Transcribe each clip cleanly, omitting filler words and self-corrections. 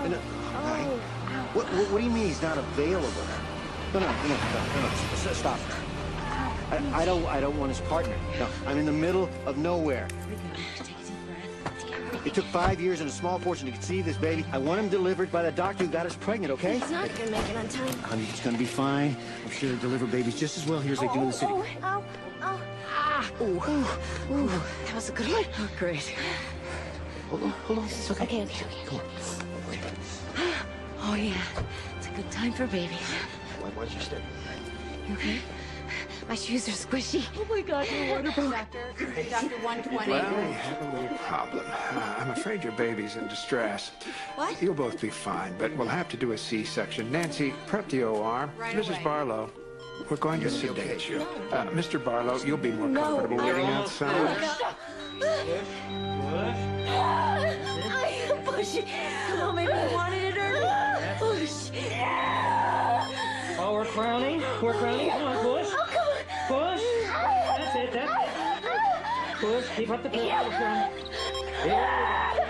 No, what do you mean he's not available? No, stop. I don't want his partner. No, I'm in the middle of nowhere. It took 5 years and a small fortune to conceive this baby. I want him delivered by the doctor who got us pregnant, okay? He's not gonna make it on time. Honey, it's gonna be fine. I'm sure they deliver babies just as well here as they do in the city. That was a good one. Oh, great. Hold on. It's okay. Okay. Come on. Oh, yeah. It's a good time for babies. Watch your step. You okay? My shoes are squishy. Oh, my God, you're wonderful. Doctor 120. Well, we have a little problem. I'm afraid your baby's in distress. What? You'll both be fine, but we'll have to do a C-section. Nancy, prep the OR. Right Mrs. away. Barlow, we're going to sedate you. Mr. Barlow, you'll be more No. comfortable waiting outside. Push it. Come on, maybe you wanted it early. Push. Oh, we're crowning. Come on, push. Oh, come on. Push. That's it. Push. Keep up the pressure.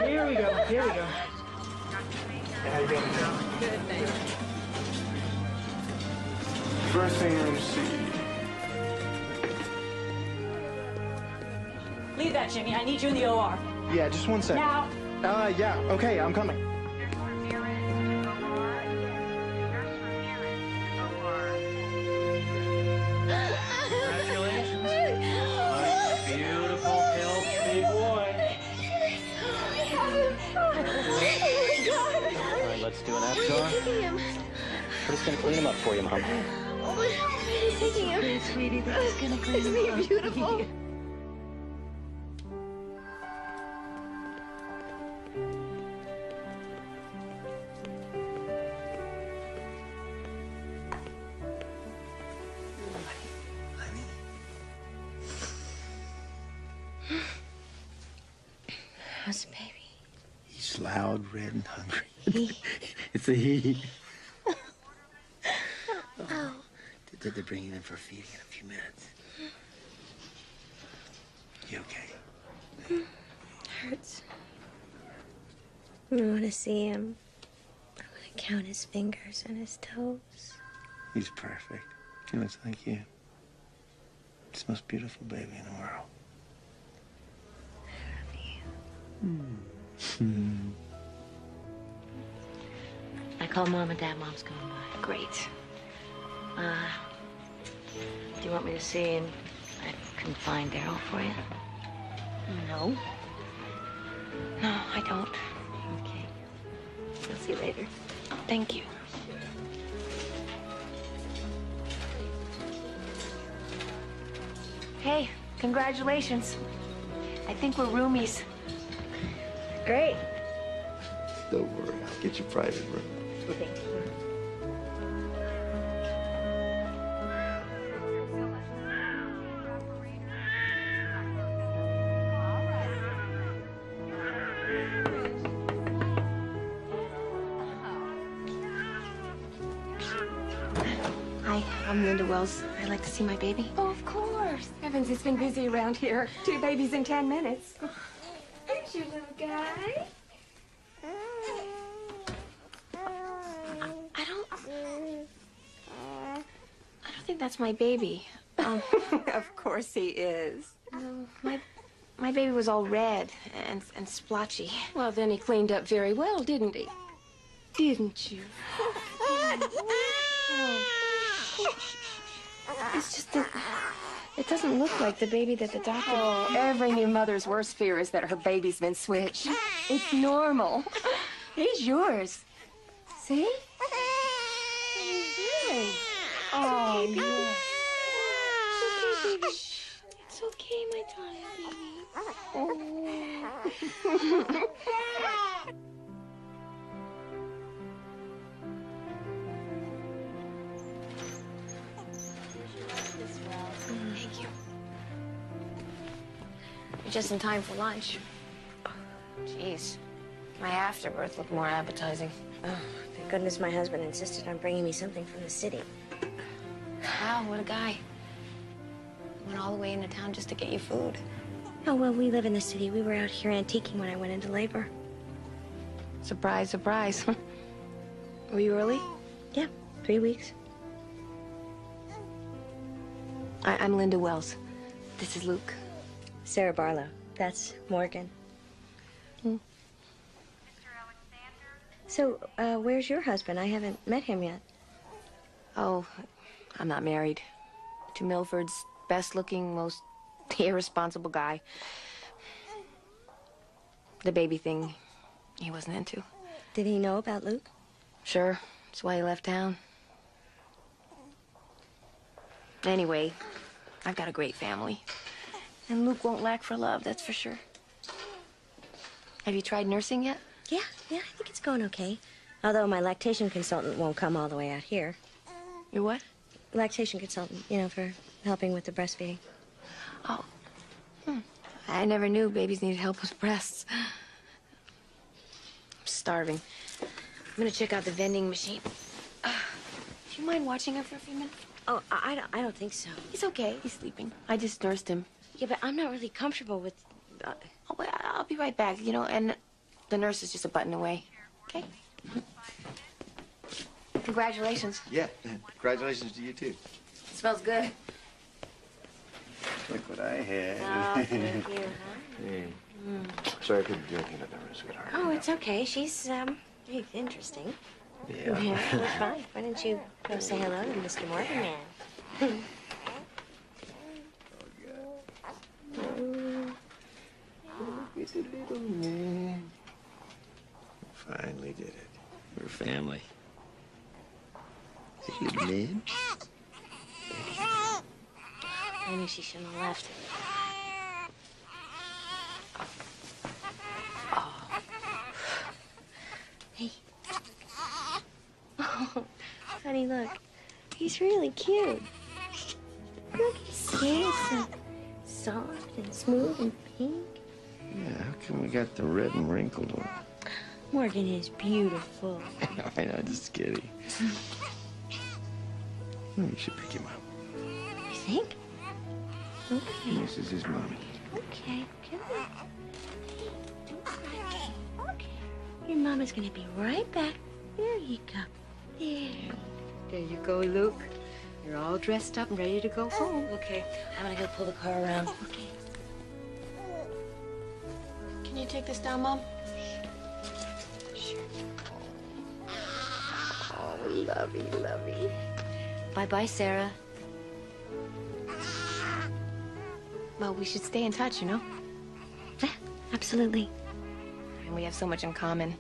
Here we go. How you doing? Good, thanks. First thing you'll see. Leave that, Jimmy. I need you in the OR. Yeah, just 1 second. Now. Yeah, okay, I'm coming. Congratulations. Beautiful, healthy boy. All right, let's do an FDR. We're just gonna clean him up for you, Mom. He's taking him. Sweetie, that's gonna clean Isn't him up. he beautiful? How's the baby? He's loud, red, and hungry. He? It's a he. Oh. They're bringing him for feeding in a few minutes. You okay? Hurts. I want to see him. I want to count his fingers and his toes. He's perfect. He looks like you. It's the most beautiful baby in the world. I called Mom and Dad. Mom's coming by. Great. Do you want me to see him? I can find Daryl for you. No. No, I don't. Okay. I'll see you later. Thank you. Hey, congratulations. I think we're roomies. Great. Don't worry, I'll get you private room. Hi, I'm Linda Wells. I'd like to see my baby. Oh, of course. Heavens, it's been busy around here. 2 babies in 10 minutes. There's your little guy. I don't think that's my baby. Of course he is. No, my baby was all red and splotchy. Well, then he cleaned up very well, didn't he? Didn't you? It's just that it doesn't look like the baby that the doctor... Oh, every new mother's worst fear is that her baby's been switched. It's normal. He's yours. See? Oh, yes. It's okay, my darling baby. Thank you. You're just in time for lunch. Jeez, my afterbirth looked more appetizing. Oh, thank goodness my husband insisted on bringing me something from the city. Wow, what a guy. Went all the way into town just to get you food. Oh, well, we live in the city. We were out here antiquing when I went into labor. Surprise, surprise. Were you early? Yeah, 3 weeks. I'm Linda Wells. This is Luke. Sarah Barlow. That's Morgan. So, where's your husband? I haven't met him yet. Oh, I'm not married. To Milford's best-looking, most irresponsible guy. The baby thing, he wasn't into. Did he know about Luke? Sure. That's why he left town. Anyway, I've got a great family. And Luke won't lack for love, that's for sure. Have you tried nursing yet? Yeah, I think it's going okay. Although my lactation consultant won't come all the way out here. Your what? Lactation consultant, you know, for helping with the breastfeeding. Oh. I never knew babies needed help with breasts. I'm starving. I'm gonna check out the vending machine. Do you mind watching her for a few minutes? Oh, I don't think so. He's okay. He's sleeping. I just nursed him. Yeah, but I'm not really comfortable with... Oh, wait, I'll be right back, you know, and the nurse is just a button away. Okay? Congratulations. Yeah, congratulations to you, too. It smells good. Look what I had. Oh, thank you. Hey. Sorry I couldn't do anything about that, sweetheart. Oh, it's okay. She's, interesting. Yeah. Yeah, well, fine. Why don't you go say hello to Mr. Morgan, man? Look at the little man. Finally did it. We're family. Hey, little man. I knew she shouldn't have left. Oh. Hey. Oh, honey, look. He's really cute. Look, his skin's so soft and smooth and pink. Yeah, how come we got the red and wrinkled one? Morgan is beautiful. I know, just kidding. Well, you should pick him up. You think? Okay. This is his mommy. Okay, come on. Okay. Your mama's gonna be right back. There you go. There you go, Luke. You're all dressed up and ready to go home. Okay, I'm gonna go pull the car around. Okay. Can you take this down, Mom? Sure. Oh, lovey. Bye-bye, Sarah. Well, we should stay in touch, you know? Yeah, absolutely. And we have so much in common.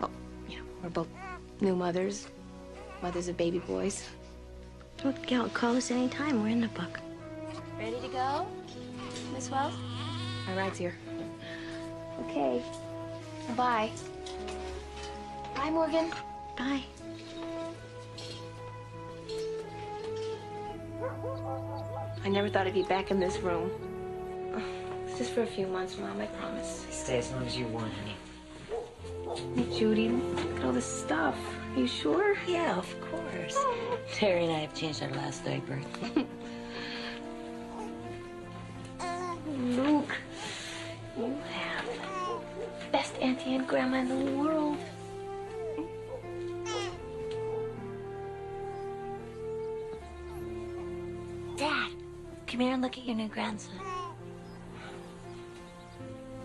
Well, you know, we're both new mothers. Mothers of baby boys. Well, call us any time. We're in the book. Ready to go, Miss Wells? My ride's here. Okay. Bye. Bye, Morgan. Bye. I never thought I'd be back in this room. It's just for a few months, Mom, I promise. Stay as long as you want, honey. Hey, Judy, look at all this stuff. Are you sure? Yeah, of course. Terry and I have changed our last diaper. Luke, you have the best auntie and grandma in the world. Dad, come here and look at your new grandson.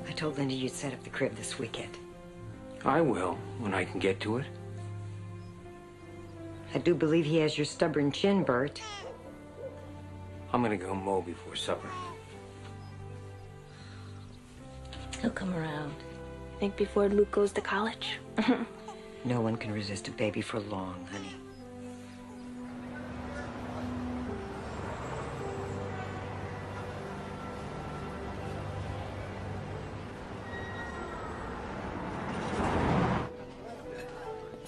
I told Linda you'd set up the crib this weekend. I will, when I can get to it. I do believe he has your stubborn chin, Bert. I'm gonna go mow before supper. He'll come around. Think before Luke goes to college? No one can resist a baby for long, honey.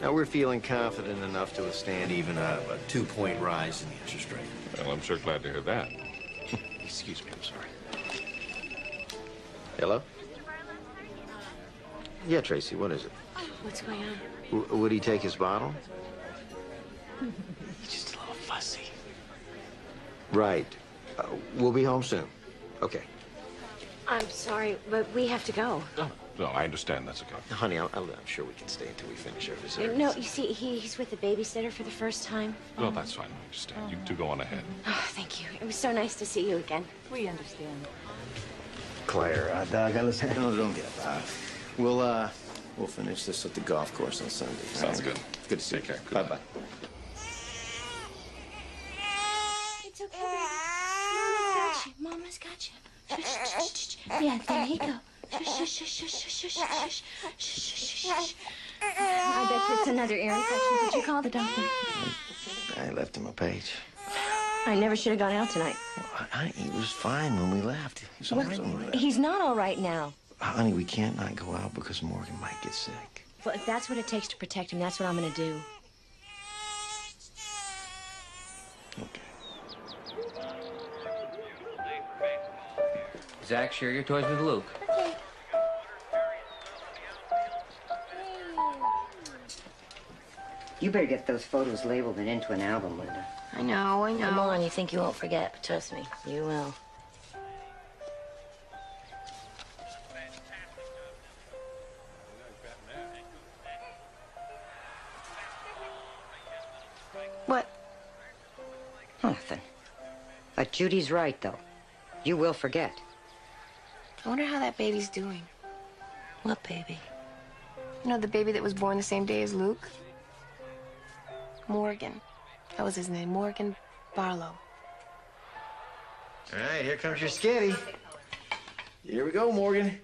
Now we're feeling confident enough to withstand even a 2-point rise in the interest rate. Well, I'm sure glad to hear that. Excuse me, I'm sorry. Hello? Yeah, Tracy, what is it? What's going on? Would he take his bottle? He's just a little fussy. Right. We'll be home soon. Okay. I'm sorry, but we have to go. Oh, No, I understand. That's okay. Honey, I'm sure we can stay until we finish our dessert. No, you see, he's with the babysitter for the first time. No, that's fine. I understand. You two go on ahead. Oh, thank you. It was so nice to see you again. We understand. Claire, Doug, listen. Don't get up. We'll finish this at the golf course on Sunday. Sounds good. Good to see you. Take care. Bye bye. It's okay, baby. Mama's got you. Mama's got you. Shh, shh, shh, shh. Yeah, there you go. Shh, shh, shh, shh, shh, shh, shh, shh, shh. I bet you it's another ear infection. Did you call the doctor? I left him a page. I never should have gone out tonight. Honey, he was fine when we left. He was all right when we left. He's not all right now. Honey, we can't not go out because Morgan might get sick. Well, if that's what it takes to protect him, that's what I'm going to do. Okay. Zach, share your toys with Luke. Okay. You better get those photos labeled and into an album, Linda. I know. Come on, you think you won't forget, but trust me, you will. What? Nothing. But Judy's right, though. You will forget. I wonder how that baby's doing. What baby? You know, the baby that was born the same day as Luke? Morgan. That was his name, Morgan Barlow. All right, here comes your skitty. Here we go, Morgan.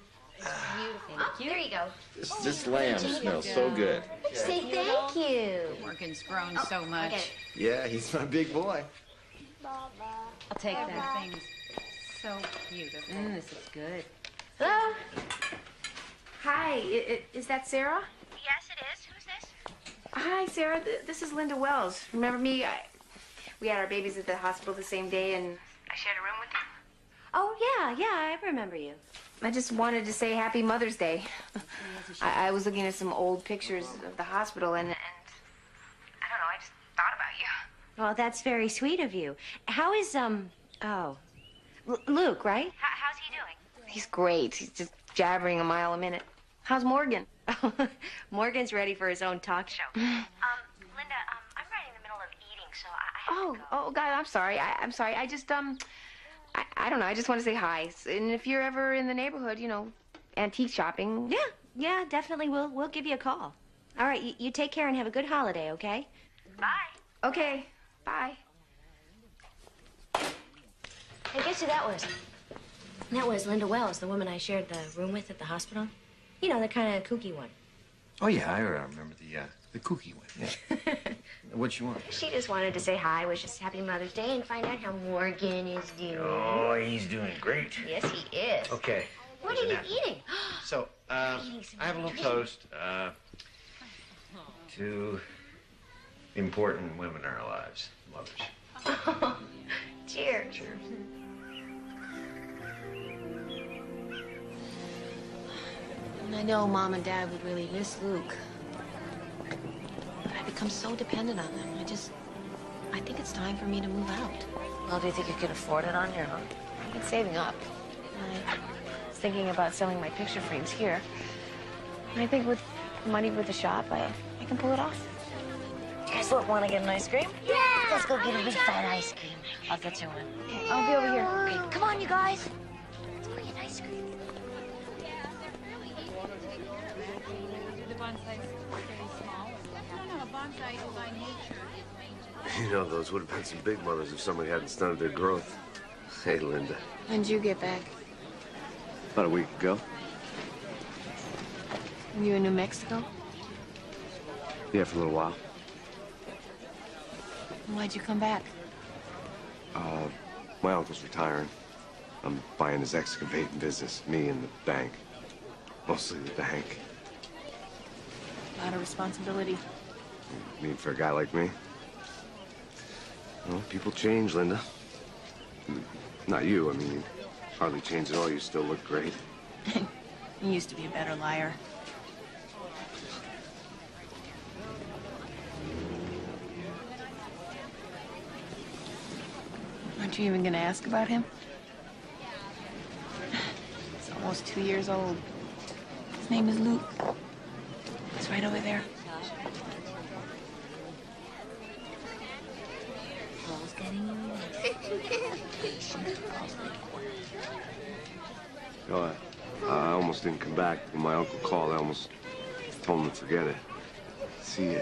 Oh, there you go. This lamb smells so good. Say thank you. Morgan's grown so much. Okay. Yeah, he's my big boy. I'll take that. Everything's so beautiful. This is good. Hello? Hi, is that Sarah? Yes, it is. Who's this? Hi, Sarah. This is Linda Wells. Remember me? We had our babies at the hospital the same day, and I shared a room with you. Oh, yeah, I remember you. I just wanted to say Happy Mother's Day. I was looking at some old pictures of the hospital, and I don't know, I just thought about you. Well, that's very sweet of you. How is, Luke, right? How's he doing? He's great. He's just jabbering a mile a minute. How's Morgan? Morgan's ready for his own talk show. Linda, I'm right in the middle of eating, so I have to go. Oh, God, I'm sorry. I'm sorry. I just, I don't know. I just want to say hi. And if you're ever in the neighborhood, you know, antique shopping. Yeah, definitely. We'll give you a call. All right, you take care and have a good holiday, okay? Bye. Okay, bye. Hey, guess who that was? That was Linda Wells, the woman I shared the room with at the hospital. You know, the kind of kooky one. Oh, yeah, I remember the kooky one. Yeah. What you want? She just wanted to say hi, wish us Happy Mother's Day, and find out how Morgan is doing. Oh, he's doing great. Yes, he is. Okay. What are you eating? So, I have a little toast to important women in our lives, mothers. Cheers. Cheers. And I know Mom and Dad would really miss Luke. But I've become so dependent on them. I think it's time for me to move out. Well, do you think you can afford it on your own? I've been saving up. I was thinking about selling my picture frames here. And I think with money with the shop, I can pull it off. You guys want to get an ice cream? Yeah! Let's go get a big fat ice cream. I'll get you one. Okay, I'll be over here. Okay, come on, you guys. Let's go get ice cream. The bonsai's very small. No, bonsai is by nature. You know, those would have been some big mothers if somebody hadn't stunted their growth. Hey, Linda. When'd you get back? About a week ago. Were you in New Mexico? Yeah, for a little while. Why'd you come back? My uncle's retiring. I'm buying his excavating business, me and the bank. Mostly the bank. A lot of responsibility. I mean, for a guy like me. Well, people change, Linda. Not you, I mean, you hardly changed at all. You still look great. You used to be a better liar. Aren't you even gonna ask about him? He's almost 2 years old. name is Luke. It's right over there. You know, I almost didn't come back. When my uncle called, I almost told him to forget it. See,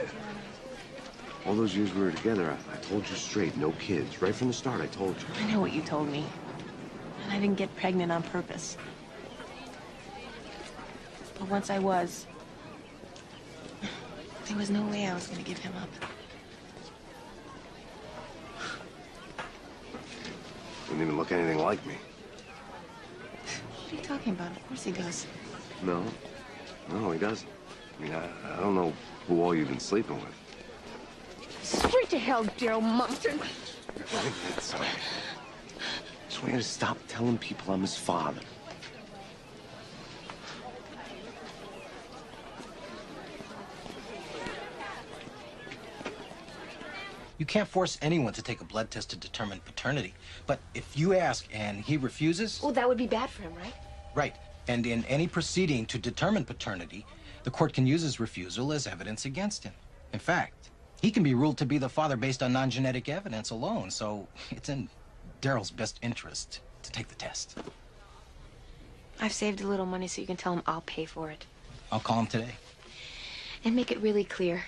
all those years we were together, I told you straight, no kids. Right from the start, I told you. I know what you told me. And I didn't get pregnant on purpose. But once I was, there was no way I was going to give him up. Didn't even look anything like me. What are you talking about? Of course he does. No, he doesn't. I mean, I don't know who all you've been sleeping with. Straight to hell, Daryl Moncton. It's all right. Just want you to stop telling people I'm his father. You can't force anyone to take a blood test to determine paternity. But if you ask and he refuses... Well, that would be bad for him, right? Right. And in any proceeding to determine paternity, the court can use his refusal as evidence against him. In fact, he can be ruled to be the father based on non-genetic evidence alone, so it's in Daryl's best interest to take the test. I've saved a little money so you can tell him I'll pay for it. I'll call him today. And make it really clear.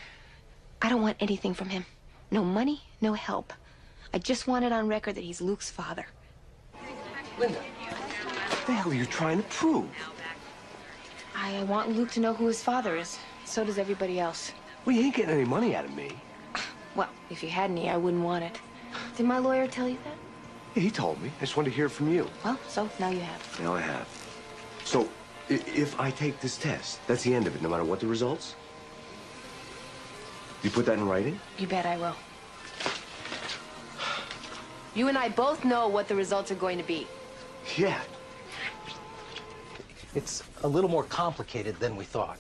I don't want anything from him. No money, no help. I just want it on record that he's Luke's father. Linda, what the hell are you trying to prove? I want Luke to know who his father is. So does everybody else. Well, you ain't getting any money out of me. Well, if you had any, I wouldn't want it. Did my lawyer tell you that? Yeah, he told me. I just wanted to hear it from you. Well, so now you have. Now I have. So, if I take this test, that's the end of it, no matter what the results? You put that in writing? You bet I will. You and I both know what the results are going to be. Yeah. It's a little more complicated than we thought.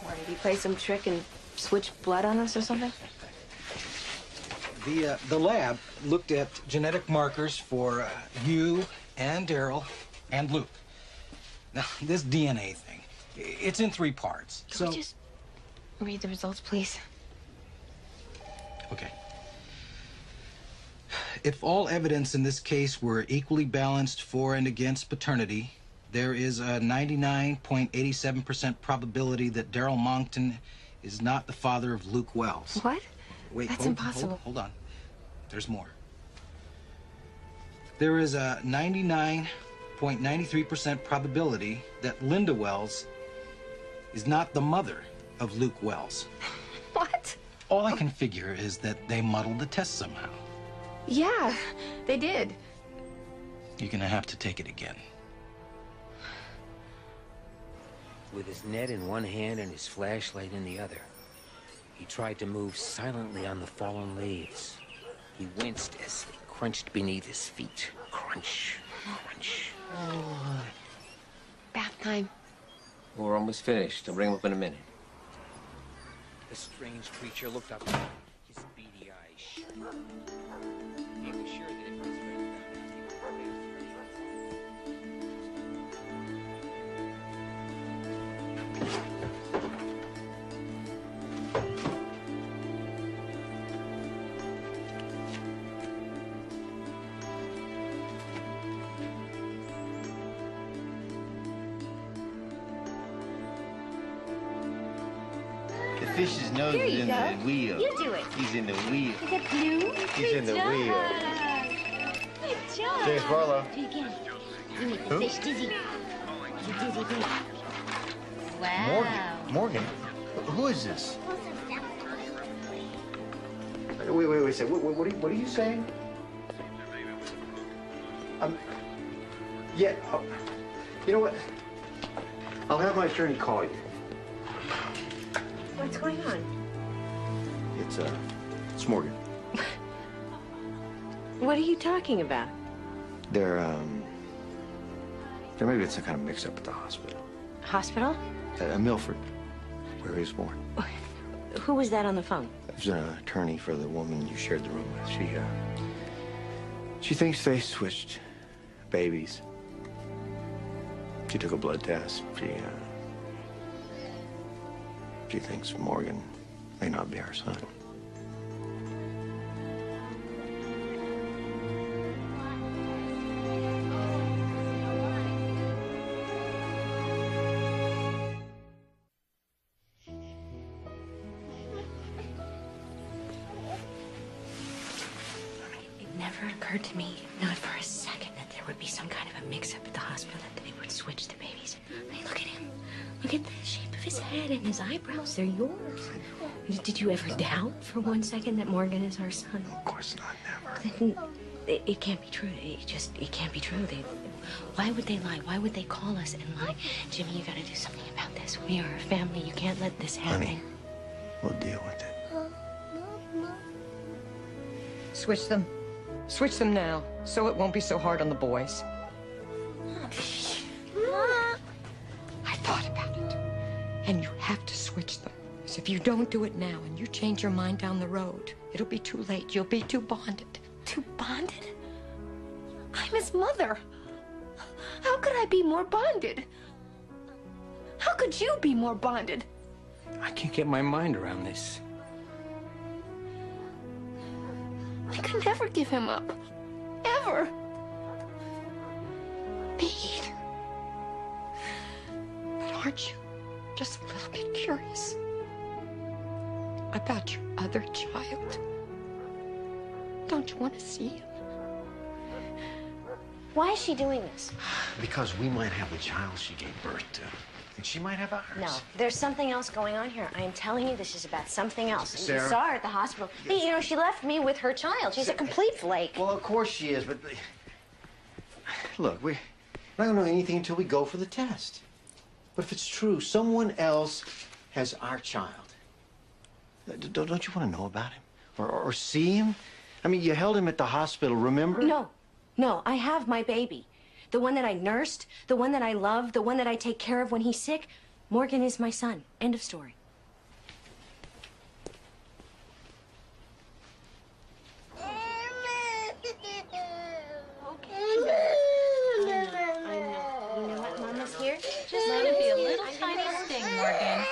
Why, did he play some trick and switch blood on us or something? The lab looked at genetic markers for you and Daryl and Luke. Now, this DNA thing, it's in 3 parts. Can we just read the results, please? Okay. If all evidence in this case were equally balanced for and against paternity, there is a 99.87% probability that Daryl Moncton is not the father of Luke Wells. What? Wait, That's impossible. Hold on. There's more. There is a 99.93% probability that Linda Wells is not the mother of Luke Wells. What? All I can figure is that they muddled the test somehow. Yeah, they did. You're gonna have to take it again. With his net in one hand and his flashlight in the other, he tried to move silently on the fallen leaves. He winced as they crunched beneath his feet. Crunch, crunch. Bath time. We're almost finished. I'll bring him up in a minute. The strange creature looked up, his beady eyes shut. He was sure that if his friend found out, he The fish's nose Here is you in go. the wheel. You do it. He's in the wheel. Is it blue? He's in the wheel. Good job. James Barlow. Do it again. You make the Who? fish dizzy. You dizzy fish. Wow. Morgan? Who is this? Wait a second. What are you saying? Yeah. You know what? I'll have my attorney call you. What's going on? It's Morgan. What are you talking about? There may be some kind of mix-up at the hospital. Hospital? Milford, where he was born. Who was that on the phone? It was an attorney for the woman you shared the room with. She thinks they switched babies. She took a blood test. She thinks Morgan may not be our son. It never occurred to me, not for a second, that there would be some kind of a mix-up at the hospital, that they would switch the babies. I mean, look at him. Look at the shape of his head and his eyebrows. They're yours. Did you ever doubt for one second that Morgan is our son? Of course not, never. Then it can't be true. It can't be true. Why would they lie? Why would they call us and lie? Jimmy, you gotta do something about this. We are a family. You can't let this happen. Honey, we'll deal with it. Switch them. Switch them now, so it won't be so hard on the boys. I thought about it. And you have to switch them. Because if you don't do it now and you change your mind down the road, it'll be too late. You'll be too bonded. Too bonded? I'm his mother. How could I be more bonded? How could you be more bonded? I can't get my mind around this. I could never give him up. Ever. Me either. But aren't you just a little bit curious about your other child? Don't you want to see him? Why is she doing this? Because we might have the child she gave birth to. And she might have ours. No, there's something else going on here. I am telling you, this is about something else. Sarah? You saw her at the hospital. Hey, you know, she left me with her child. She's a complete flake. Well, of course she is, but... Look, we're not going to know anything until we go for the test. But if it's true, someone else has our child. Don't you want to know about him? Or see him? I mean, you held him at the hospital, remember? No, I have my baby. The one that I nursed, the one that I love, the one that I take care of when he's sick. Morgan is my son. End of story. I know. You know what? Mama's here. Just let it be a little tiny sting, Morgan.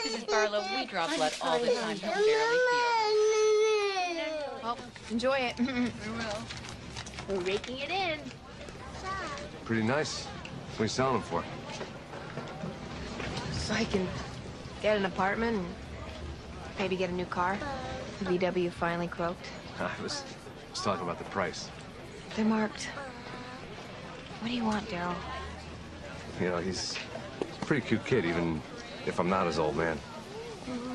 Mrs. Barlow, we drop blood all the time. He'll barely feel. Well, enjoy it. We will. We're raking it in. Pretty nice. What are you selling them for? So I can get an apartment and maybe get a new car. VW finally croaked. I was talking about the price. They're marked. What do you want, Daryl? You know, he's a pretty cute kid, even if I'm not his old man.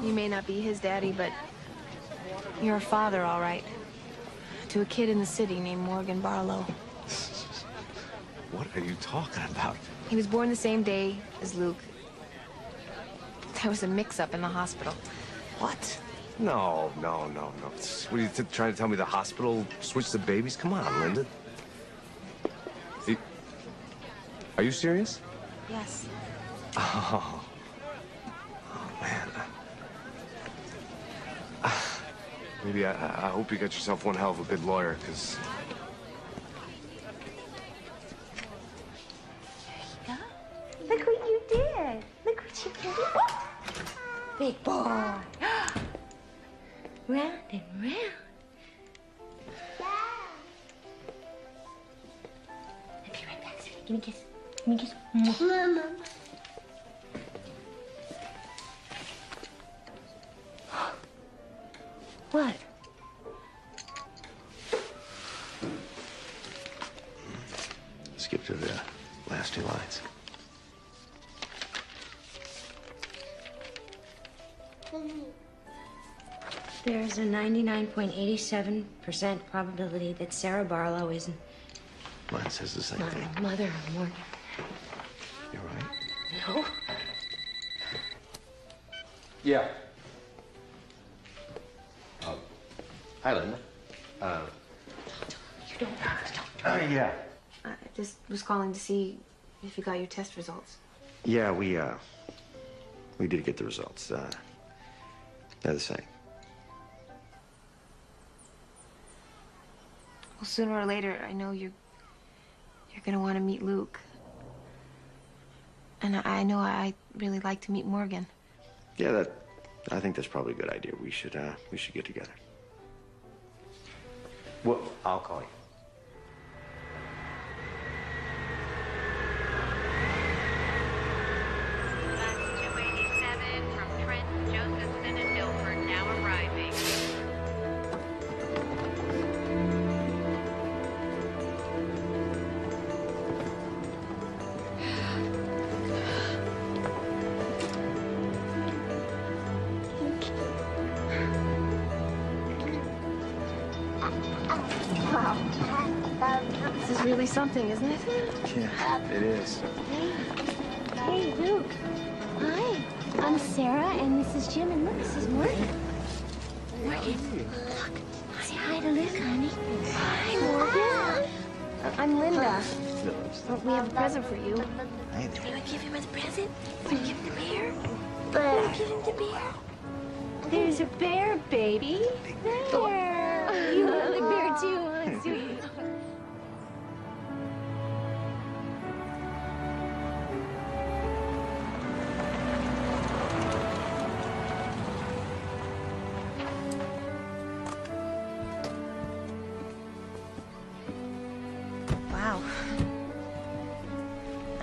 You may not be his daddy, but you're a father, all right. To a kid in the city named Morgan Barlow. What are you talking about? He was born the same day as Luke. There was a mix-up in the hospital. What? No. What are you trying to tell me, the hospital switched the babies? Come on, Linda. Are you serious? Yes. Oh man. Maybe I hope you got yourself one hell of a good lawyer, because... Look what you did. Look what you did. Big boy. Round and round. I'll be right back, sweetie. Give me a kiss. Give me a kiss. Mama. What? Skip to the last two lines. There's a 99.87% probability that Sarah Barlow isn't Mine says the same thing. my mother, Morgan. You're right. No. Yeah. Hi, Linda. You don't. Yeah. I just was calling to see if you got your test results. Yeah, we did get the results. They're the same. Well, sooner or later, I know you're gonna want to meet Luke. And I know I'd really like to meet Morgan. Yeah, I think that's probably a good idea. We should get together. Well, I'll call you. That's 287 from Trent, Josephson, and Milford now arriving. This is really something, isn't it? Yeah, it is. Hey, Luke. Hi. I'm Sarah, and this is Jim, and look, this is Morgan. Morgan. Look. Say hi to Luke, honey. Hi, Morgan. I'm Linda. We have a present for you. Hey, Do you want to give him a present? Want to give him the bear? Want to give him the bear? There's a bear, baby. Bear. You want the bear too, huh, sweetie? Wow.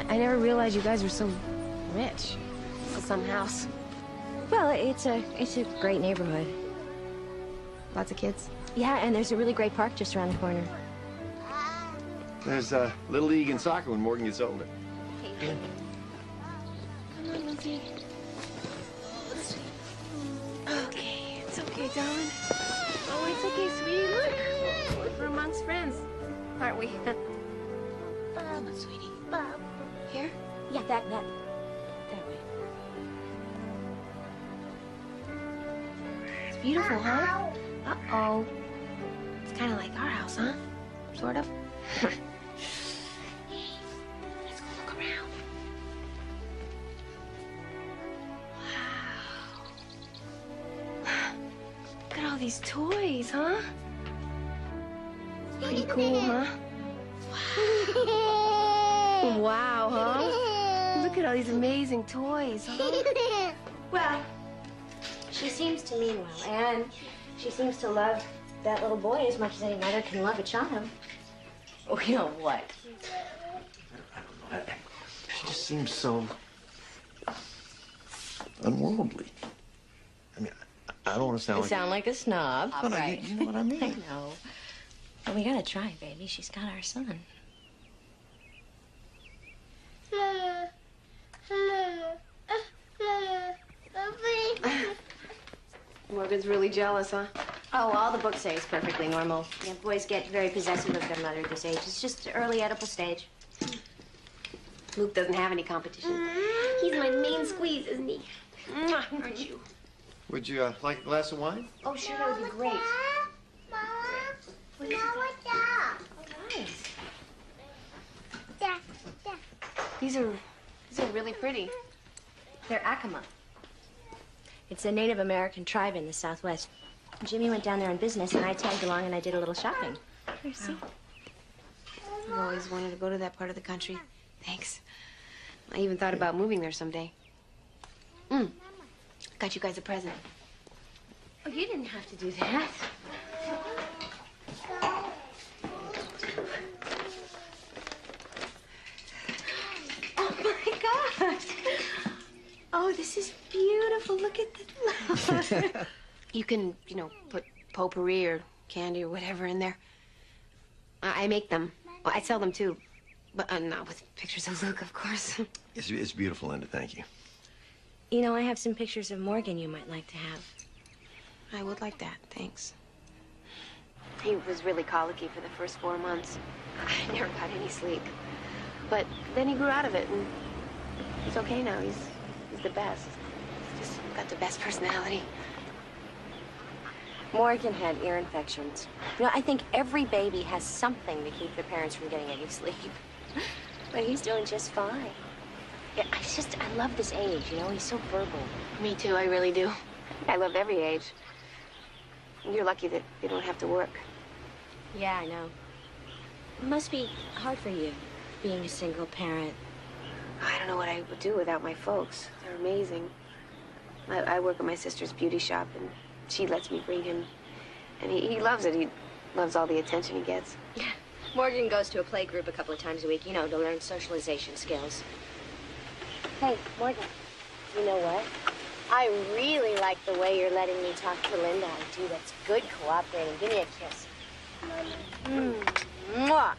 I never realized you guys were so rich. For some house. Well, it's a great neighborhood. Lots of kids. Yeah, and there's a really great park just around the corner. There's Little League and soccer when Morgan gets older. Come on, Lizzie. Okay, it's okay, darling. Oh, it's okay, sweetie. Look, we're amongst friends, aren't we? Come on, sweetie. Here? Yeah, that way. It's beautiful, huh? Uh-oh. It's kind of like our house, huh? Sort of. Let's go look around. Wow. Look at all these toys, huh? Pretty cool, huh? Wow, huh? Look at all these amazing toys, huh? Well, she seems to mean well, and she seems to love that little boy as much as any mother can love a child. Oh, you know what? She just seems so unworldly. I mean, I don't want to sound You like... sound like a snob. No, no, you know what I mean. I know. But we gotta try, baby. She's got our son. Morgan's really jealous, huh? Oh, all the books say it's perfectly normal. Yeah, boys get very possessive of their mother at this age. It's just the early Oedipal stage. Luke doesn't have any competition. He's my main squeeze, isn't he? Aren't you? Would you like a glass of wine? Oh, sure, that would be great. These are really pretty. They're Acoma. It's a Native American tribe in the Southwest. Jimmy went down there on business, and I tagged along and I did a little shopping. Here, see? I've always wanted to go to that part of the country. Thanks. I even thought about moving there someday. Got you guys a present. Oh, you didn't have to do that. Oh, my gosh. Oh, this is beautiful. Look at the flower. You can, put potpourri or candy or whatever in there. I make them. Well, I sell them too. But not with pictures of Luke, of course. It's beautiful, Linda. Thank you. You know, I have some pictures of Morgan you might like to have. I would like that, thanks. He was really colicky for the first 4 months. I never got any sleep. But then he grew out of it, and he's okay now. He's the best. He's just got the best personality. Morgan had ear infections. You know, I think every baby has something to keep their parents from getting any sleep. But he's doing just fine. Yeah, I love this age, you know? He's so verbal. Me too, I really do. I love every age. You're lucky that you don't have to work. Yeah, I know. It must be hard for you, being a single parent. I don't know what I would do without my folks. They're amazing. I work at my sister's beauty shop, and she lets me bring him. And he loves it. He loves all the attention he gets. Morgan goes to a play group a couple of times a week, you know, to learn socialization skills. Hey, Morgan, you know what? I really like the way you're letting me talk to Linda. I do. That's good cooperating. Give me a kiss. Mwah.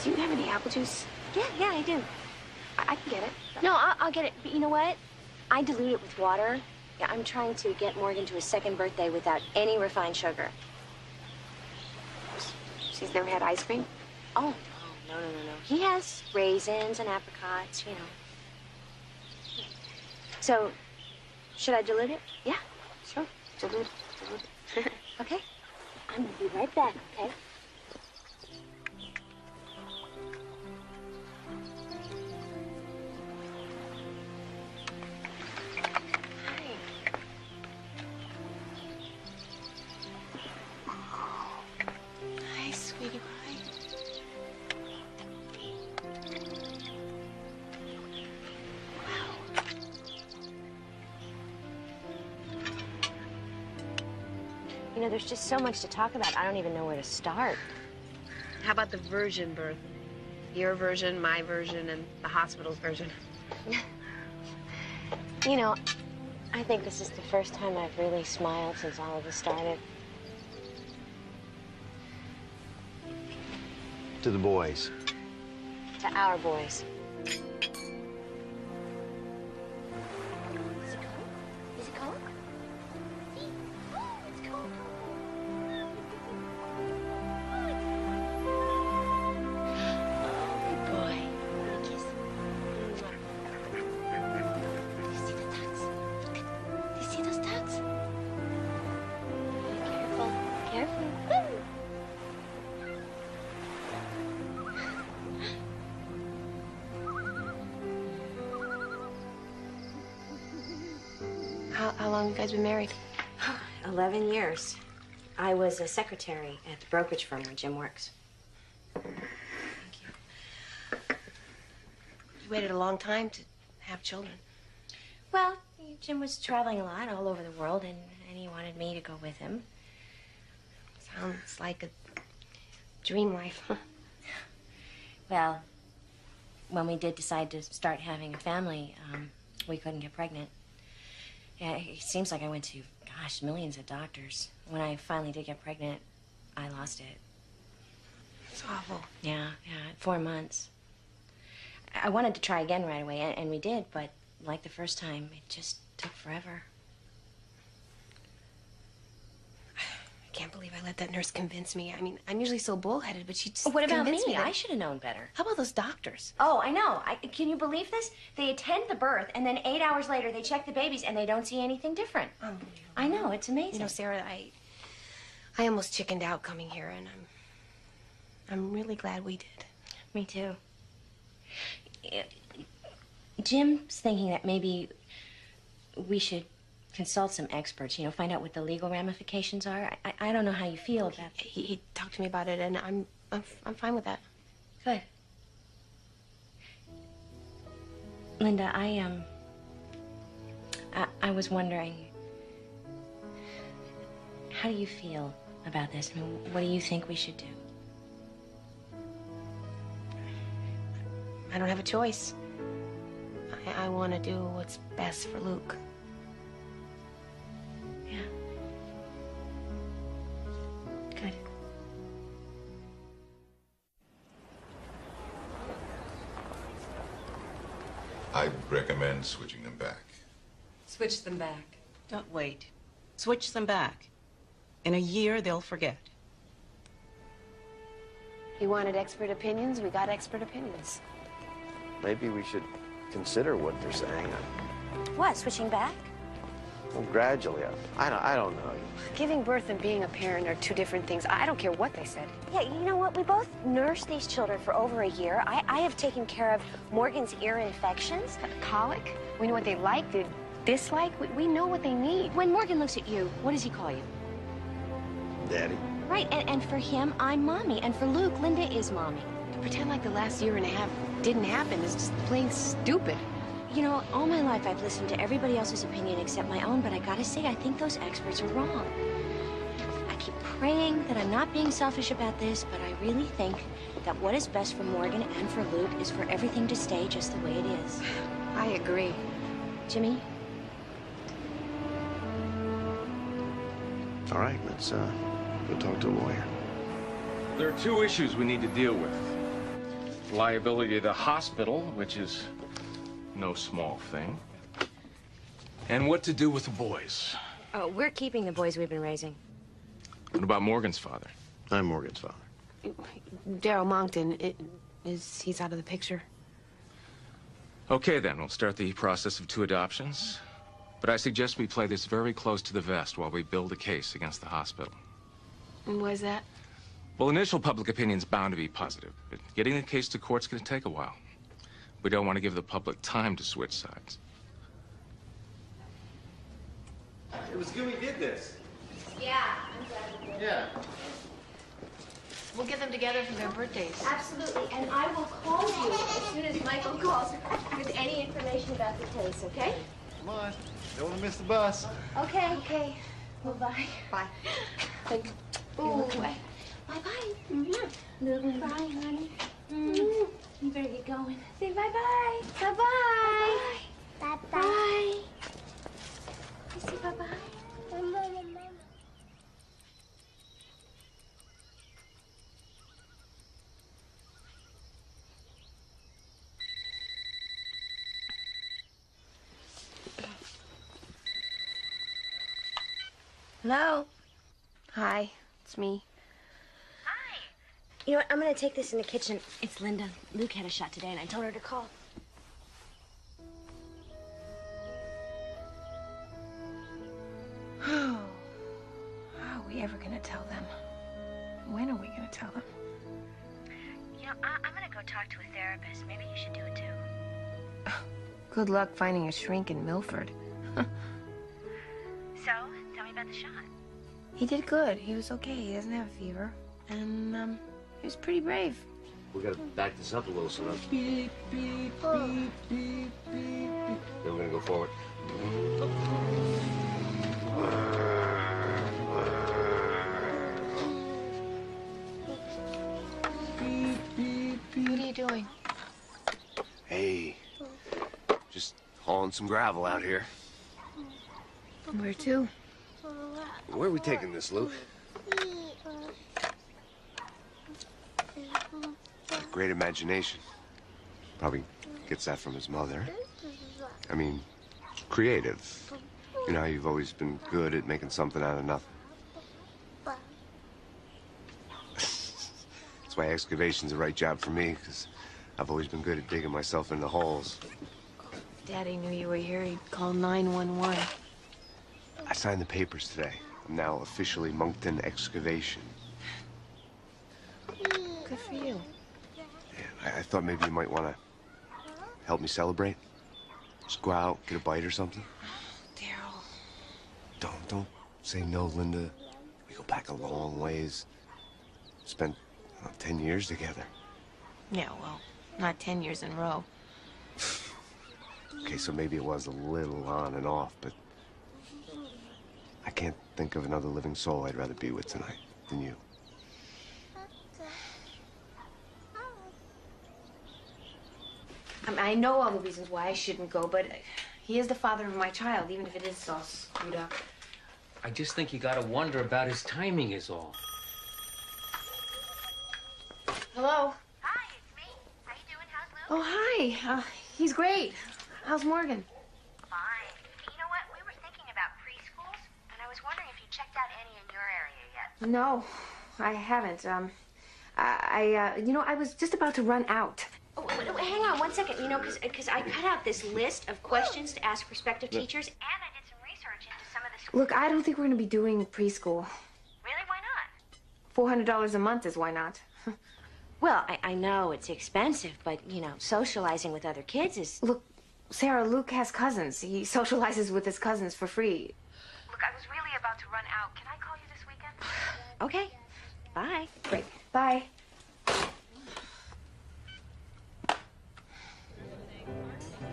Do you have any apple juice? Yeah, I do. I can get it. No, I'll get it. But you know what? I dilute it with water. Yeah, I'm trying to get Morgan to his second birthday without any refined sugar. She's never had ice cream? Oh, no. He has raisins and apricots, you know. So, should I dilute it? Yeah, sure. Dilute it. Okay. I'm gonna be right back, okay? Hi, sweetie pie. You know, there's just so much to talk about. I don't even know where to start. How about the virgin birth? Your version, my version, and the hospital's version. You know, I think this is the first time I've really smiled since all of this started. To the boys. To our boys. Is it cold? It's cold. Oh, good boy. Give me a kiss. Do you see the ducks? Do you see those ducks? Careful. Careful. How long have you guys been married? 11 years. I was a secretary at the brokerage firm where Jim works. You waited a long time to have children. Well, Jim was traveling a lot all over the world, and he wanted me to go with him. Sounds like a dream life. Well, when we did decide to start having a family, we couldn't get pregnant. Yeah, it seems like I went to, gosh, millions of doctors. When I finally did get pregnant, I lost it. It's awful. Yeah, 4 months. I wanted to try again right away, and we did, but like the first time, it just took forever. I can't believe I let that nurse convince me. I mean, I'm usually so bullheaded, but she just What about me? convinced that- I should have known better. How about those doctors? Oh, I know. Can you believe this? They attend the birth, and then 8 hours later, they check the babies, and they don't see anything different. I know. It's amazing. You know, Sarah, I almost chickened out coming here, and I'm really glad we did. Me too. Jim's thinking that maybe we should consult some experts, you know, find out what the legal ramifications are. I don't know how you feel about that. He talked to me about it, and I'm fine with that. Good. Linda, I was wondering, how do you feel about this? I mean, what do you think we should do? I don't have a choice. I want to do what's best for Luke. Yeah. Good. I recommend switching them back. Switch them back. Don't wait. Switch them back. In a year, they'll forget. You wanted expert opinions? We got expert opinions. Maybe we should consider what they're saying. What, switching back? Well, gradually. I don't know. Giving birth and being a parent are two different things. I don't care what they said. Yeah, you know what? We both nursed these children for over a year. I have taken care of Morgan's ear infections. Colic? We know what they like, they dislike. We know what they need. When Morgan looks at you, what does he call you? Daddy. Right, and for him, I'm Mommy. And for Luke, Linda is Mommy. To pretend like the last year and a half didn't happen is just plain stupid. You know, all my life I've listened to everybody else's opinion except my own, but I gotta say, I think those experts are wrong. I keep praying that I'm not being selfish about this, but I really think that what is best for Morgan and for Luke is for everything to stay just the way it is. I agree. Jimmy? All right, let's go talk to a lawyer. There are two issues we need to deal with. Liability of the hospital, which is no small thing. And what to do with the boys. Oh, we're keeping the boys we've been raising. What about Morgan's father? I'm Morgan's father. Daryl Monkton, he's out of the picture. Okay, then, we'll start the process of 2 adoptions. But I suggest we play this very close to the vest while we build a case against the hospital. And why is that? Well, initial public opinion's bound to be positive, but getting the case to court's gonna take a while. We don't want to give the public time to switch sides. It was good we did this. Yeah, I'm glad we did. Yeah. We'll get them together for their birthdays. Absolutely, and I will call you as soon as Michael calls with any information about the case, okay? Come on. Don't want to miss the bus. Okay. Okay. Well, bye. Bye. Thank you. Ooh. Bye-bye. Mm-hmm. Bye, honey. Mm-hmm. You better get going. Say bye-bye. Bye-bye. Bye-bye. Bye. You say bye-bye. Mama. Hello? Hi, it's me. Hi. You know what? I'm gonna take this in the kitchen. It's Linda. Luke had a shot today, and I told her to call. How are we ever gonna tell them? When are we gonna tell them? You know, I'm gonna go talk to a therapist. Maybe you should do it too. Good luck finding a shrink in Milford. So, tell me about the shot. He did good. He was okay. He doesn't have a fever. And, he was pretty brave. We gotta back this up a little, so now. Beep, beep, beep, beep, beep, beep. Then we're gonna go forward. What are you doing? Hey, just hauling some gravel out here. Where to? Where are we taking this, Luke? Great imagination. Probably gets that from his mother. I mean, creative. You know how you've always been good at making something out of nothing. That's why excavation's the right job for me, because I've always been good at digging myself into holes. If Daddy knew you were here, he'd call 911. I signed the papers today. I'm now officially Monkton Excavation. Good for you. Yeah, I thought maybe you might want to help me celebrate. Just go out, get a bite or something. Daryl. Don't say no, Linda. We go back a long ways. Spent 10 years together. Yeah, well, not 10 years in a row. Okay, so maybe it was a little on and off, but I can't think of another living soul I'd rather be with tonight than you. I know all the reasons why I shouldn't go, but he is the father of my child, even if it is all screwed up. I just think you gotta wonder about his timing is all. Hello? Hi, it's me. How you doing? How's Luke? Oh, hi. He's great. How's Morgan? Fine. Hey, you know what? We were thinking about preschools, and I was wondering if you checked out any in your area yet. No, I haven't. I was just about to run out. Oh, wait, hang on 1 second. You know, because I cut out this list of questions to ask prospective teachers. And I did some research into some of the schools. Look, I don't think we're going to be doing preschool. Really? Why not? $400 a month is why not. Well, I know it's expensive, but, you know, socializing with other kids is... Look, Sarah, Luke has cousins. He socializes with his cousins for free. Look, I was really about to run out. Can I call you this weekend? Okay. Bye. Great. Bye.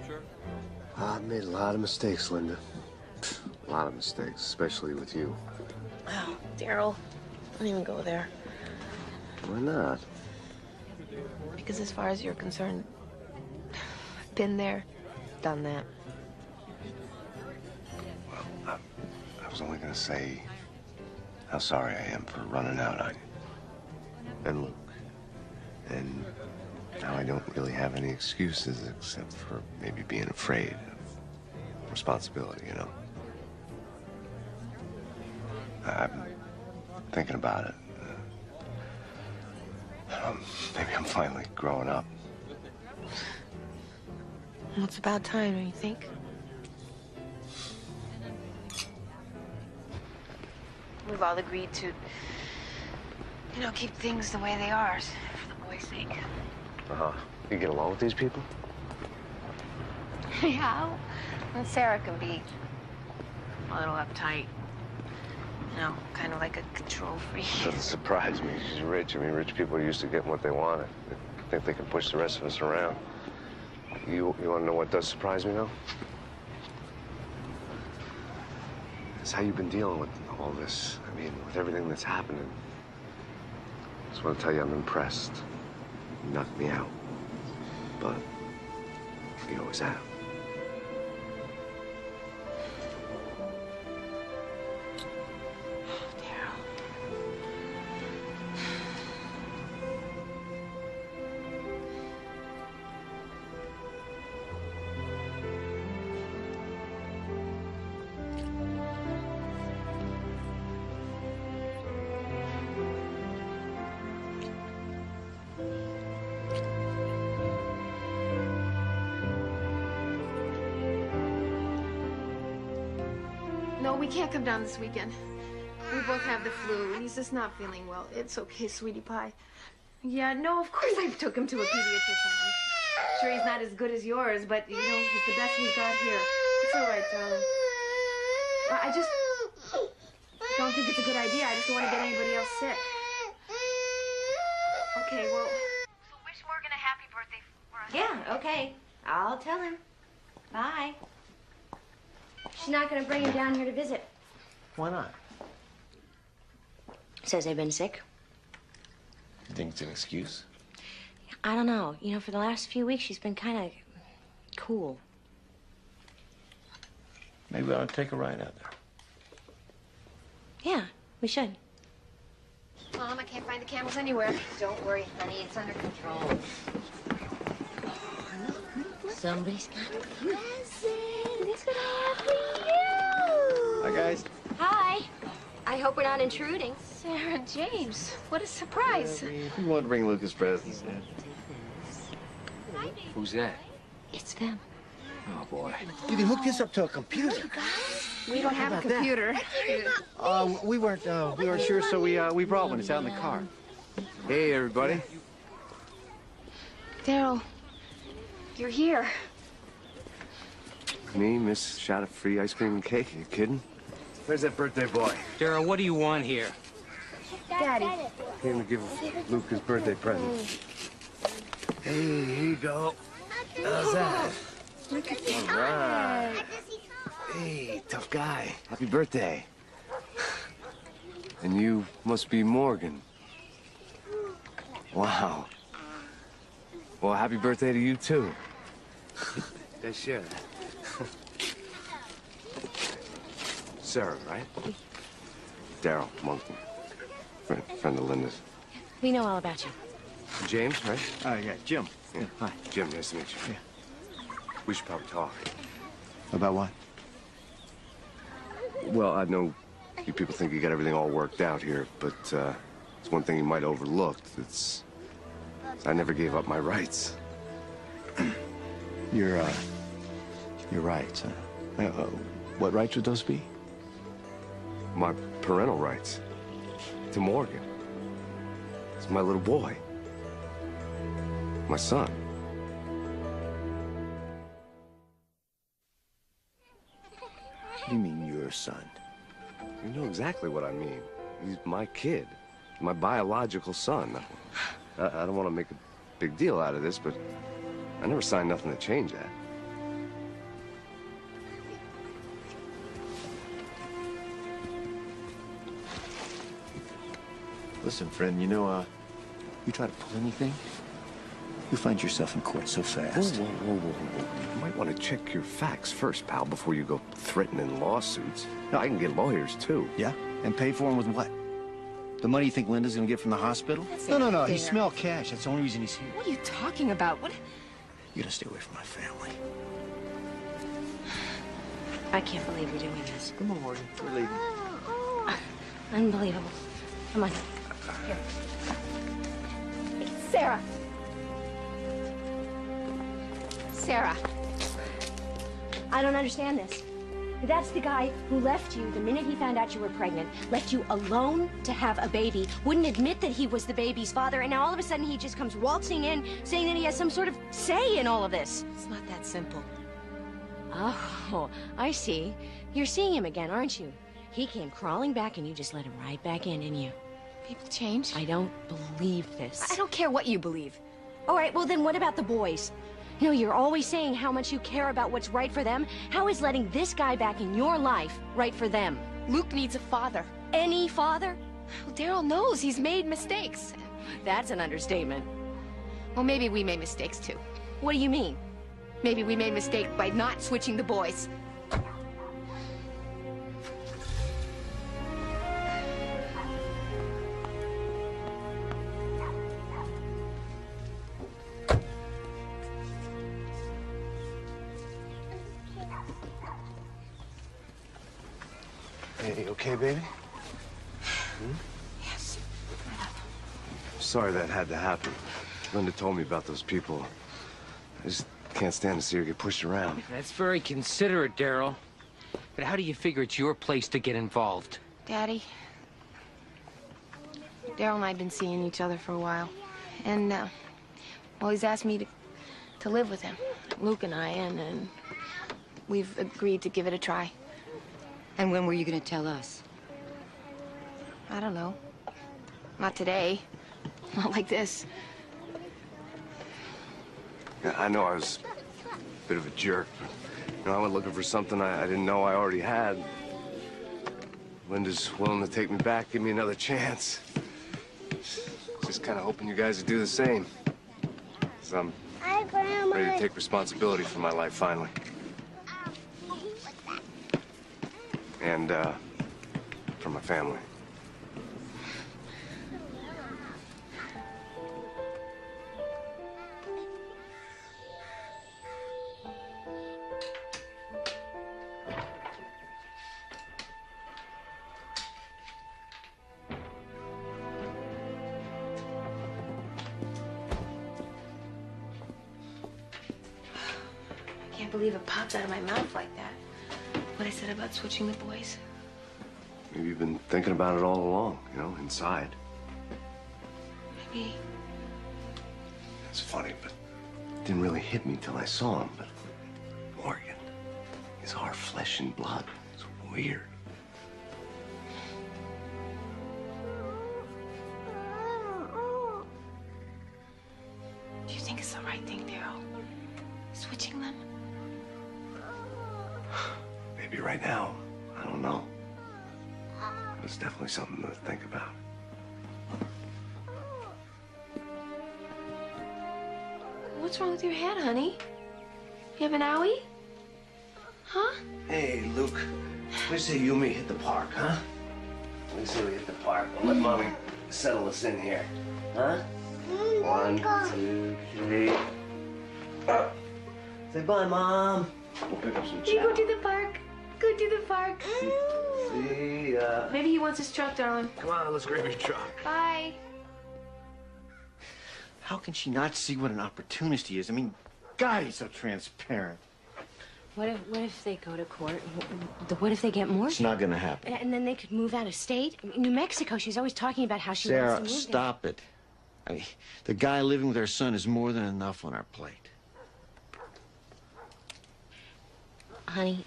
Sure. I've made a lot of mistakes, Linda. A lot of mistakes, especially with you. Oh, Daryl, don't even go there. Why not? Because as far as you're concerned, I've been there, done that. Well, I was only gonna say how sorry I am for running out on you. And Luke. And now I don't really have any excuses except for maybe being afraid of responsibility, you know? I'm thinking about it. Maybe I'm finally growing up. Well, it's about time, don't you think? We've all agreed to, you know, keep things the way they are for the boys' sake. Uh-huh. You get along with these people? Yeah. And Sarah can be a little uptight. You know, kind of like a control freak. Doesn't surprise me. She's rich. I mean, rich people are used to getting what they want. They think they can push the rest of us around. You want to know what does surprise me, though? It's how you've been dealing with all this. I mean, with everything that's happening. I just want to tell you I'm impressed. You knocked me out. But you always have. No, we can't come down this weekend. We both have the flu, and he's just not feeling well. It's okay, sweetie pie. Yeah, no, of course I took him to a pediatrician. I'm sure he's not as good as yours, but, you know, he's the best we've got here. It's all right, darling. I just don't think it's a good idea. I just don't want to get anybody else sick. Okay, well... So wish Morgan a happy birthday for us. Yeah, okay. I'll tell him. Bye. She's not going to bring him down here to visit. Why not? Says they've been sick. You think it's an excuse? I don't know. You know, for the last few weeks, she's been kind of cool. Maybe we ought to take a ride out there. Yeah, we should. Mom, I can't find the camels anywhere. Don't worry, honey. It's under control. Somebody's got a present. Look at all for you. Hi, guys. Hi. I hope we're not intruding. Sarah James, what a surprise. We want to bring Lucas presents. Who's that? It's them. Oh, boy. You can hook this up to a computer. We don't have a computer. We weren't sure, so we brought one. It's out in the car. Hey, everybody. Daryl, you're here. Me, miss shot of free ice cream and cake. You kidding? Where's that birthday boy? Daryl, what do you want here? Daddy. Came to give Luke his birthday present. Hey, here you go. How's that? Look at that. All right. Hey, tough guy. Happy birthday. And you must be Morgan. Wow. Well, happy birthday to you, too. Let's share that. Sarah, right? Daryl Monkton. Friend of Linda's. We know all about you. James, right? Yeah, Jim. Yeah. Hi. Jim, nice to meet you. Yeah. We should probably talk. About what? Well, I know you people think you got everything all worked out here, but it's one thing you might have overlooked. It's I never gave up my rights. Your rights, huh? What rights would those be? My parental rights to Morgan. It's my little boy. My son. You mean your son? You know exactly what I mean. He's my kid. My biological son. I don't want to make a big deal out of this, but I never signed nothing to change that. Listen, friend, you know, you try to pull anything, you'll find yourself in court so fast. You might want to check your facts first, pal, before you go threatening lawsuits. No, I can get lawyers, too. Yeah? And pay for him with what? The money you think Linda's gonna get from the hospital? No. He smelled cash. That's the only reason he's here. What are you talking about? What? You gotta stay away from my family. I can't believe we're doing this. Come on, Morgan. We're leaving. Unbelievable. Come on. Here. Hey, Sarah. Sarah. I don't understand this. That's the guy who left you the minute he found out you were pregnant, left you alone to have a baby, wouldn't admit that he was the baby's father, and now all of a sudden he just comes waltzing in saying that he has some sort of say in all of this. It's not that simple. Oh, I see. You're seeing him again, aren't you? He came crawling back and you just let him right back in, didn't you? People change. I don't believe this. I don't care what you believe. All right, well then what about the boys? You know, you're always saying how much you care about what's right for them. How is letting this guy back in your life right for them? Luke needs a father. Any father? Well, Daryl knows he's made mistakes. That's an understatement. Well, maybe we made mistakes too. What do you mean? Maybe we made a mistake by not switching the boys. Hey, okay, baby? Yes. Sorry that had to happen. Linda told me about those people. I just can't stand to see her get pushed around. That's very considerate, Daryl. But how do you figure it's your place to get involved? Daddy, Daryl and I have been seeing each other for a while. And, well, he's asked me to live with him. Luke and I, and we've agreed to give it a try. And when were you going to tell us? I don't know. Not today. Not like this. Yeah, I know I was a bit of a jerk, but, you know, I went looking for something I didn't know I already had. Linda's willing to take me back, give me another chance. Just kind of hoping you guys would do the same. 'Cause I'm ready to take responsibility for my life, finally. And, for my family. I can't believe it popped out of my mouth like that. What I said about switching the boys. Maybe you've been thinking about it all along, you know, inside. Maybe. It's funny, but it didn't really hit me till I saw him. But Morgan, he's our flesh and blood. It's weird. Do you think it's the right thing, Daryl? Switching them? Maybe right now. I don't know. But it's definitely something to think about. What's wrong with your head, honey? You have an owie? Huh? Hey, Luke. We say you and me hit the park, huh? We say we hit the park. We'll let Mommy settle us in here. Huh? 1, 2, 3. Say bye, Mom. We'll pick up some You go chow. to the park. Go to the park. See ya. Maybe he wants his truck, darling. Come on, let's grab your truck. Bye. How can she not see what an opportunist he is? I mean, God, he's so transparent. What if they go to court? What if they get more? It's not gonna happen. And then they could move out of state? I mean, New Mexico, she's always talking about how she Sarah, wants to move stop it. I mean, the guy living with our son is more than enough on our plate. there. Honey,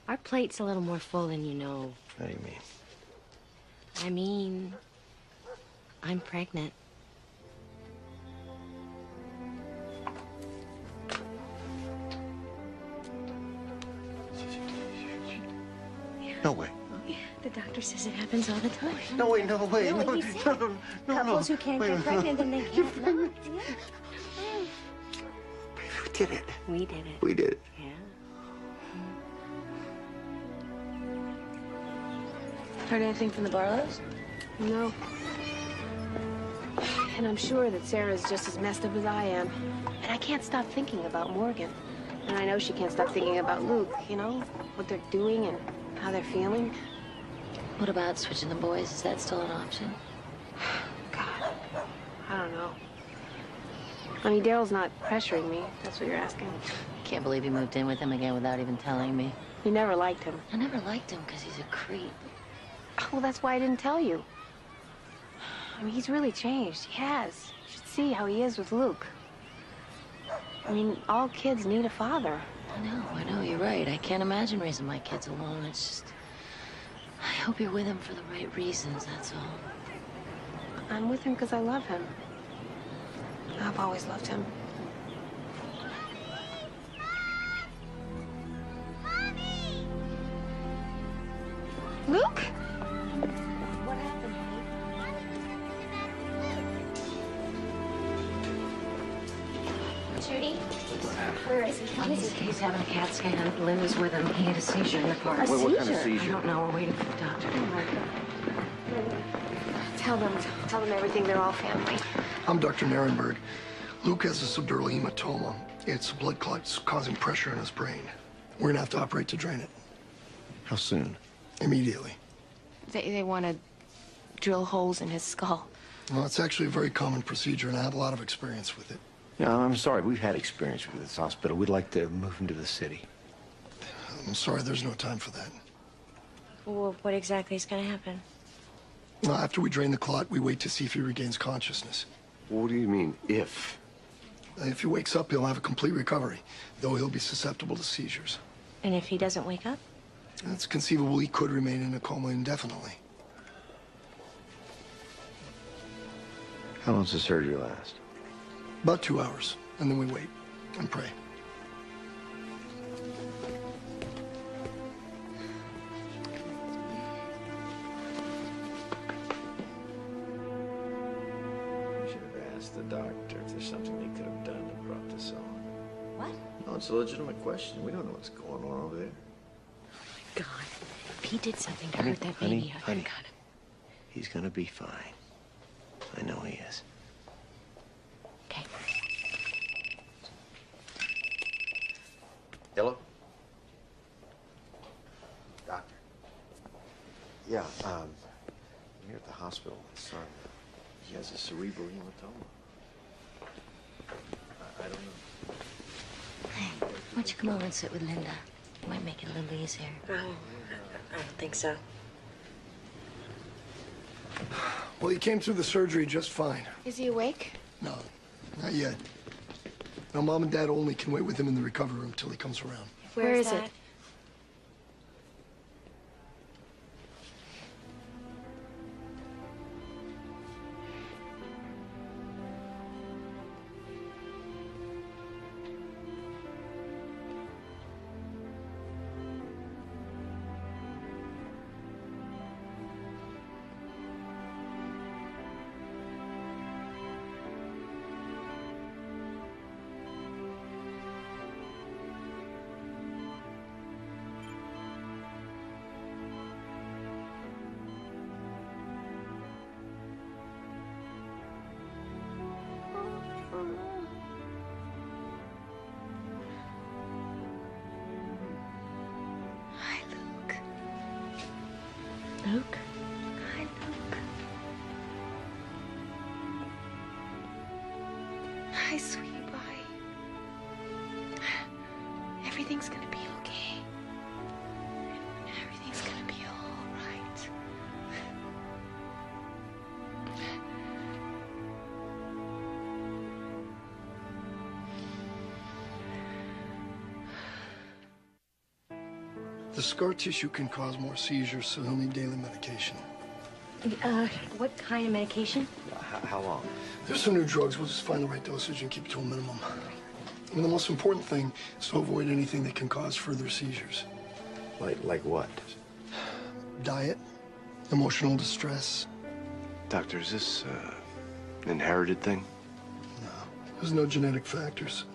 our plate's a little more full than you know. What do you mean? I mean, I'm pregnant. No way. The doctor says it happens all the time. No, wait, no, wait. No, No, he said no, no, couples who can't get pregnant and they can't not. Yeah. We did it. We did it. We did it. Yeah. Heard anything from the Barlows? No. And I'm sure that Sarah's just as messed up as I am. And I can't stop thinking about Morgan. And I know she can't stop thinking about Luke, you know? What they're doing and how they're feeling. What about switching the boys? Is that still an option? God, I don't know. I mean, Daryl's not pressuring me. That's what you're asking. Can't believe you moved in with him again without even telling me. You never liked him. I never liked him because he's a creep. Well, that's why I didn't tell you. I mean, he's really changed. He has. You should see how he is with Luke. I mean, all kids need a father. I know, you're right. I can't imagine raising my kids alone. It's just... I hope you're with him for the right reasons, that's all. I'm with him because I love him. I've always loved him. Luke? What happened, Judy? Where is he? He's having a CAT scan. Lynn was with him. He had a seizure in the car. What kind of seizure? I don't know. We're waiting for the doctor. Tell them everything. They're all family. I'm Dr. Narenberg. Luke has a subdural hematoma. It's a blood clot causing pressure in his brain. We're gonna have to operate to drain it. How soon? Immediately. They want to drill holes in his skull. Well, it's actually a very common procedure, and I have a lot of experience with it. Yeah, I'm sorry. We've had experience with this hospital. We'd like to move him to the city. I'm sorry, there's no time for that. Well, what exactly is going to happen? Well, after we drain the clot, we wait to see if he regains consciousness. What do you mean, if? If he wakes up, he'll have a complete recovery, though he'll be susceptible to seizures. And if he doesn't wake up? It's conceivable he could remain in a coma indefinitely. How long does the surgery last? About 2 hours, and then we wait and pray. We should have asked the doctor if there's something they could have done that brought this on. What? No, it's a legitimate question. We don't know what's going on over there. God, if he did something to hurt that baby, I honey, got him. he's gonna be fine. I know he is. Okay. Hello? Doctor. Yeah, I'm here at the hospital. My son, he has a cerebral hematoma. I don't know. Hey, why don't you come over and sit with Linda? It might make it a little easier. Oh, I don't think so. Well, he came through the surgery just fine. Is he awake? No, not yet. Now, Mom and Dad only can wait with him in the recovery room till he comes around. Where is it? Hi, Luke. Luke? Hi, Luke. Hi, sweetie pie. Everything's gonna be okay. Everything's gonna be all right. The scar tissue can cause more seizures, so he'll need daily medication. What kind of medication? How long? There's some new drugs. We'll just find the right dosage and keep it to a minimum. And the most important thing is to avoid anything that can cause further seizures. Like what? Diet, emotional distress. Doctor, is this an inherited thing? There's no genetic factors.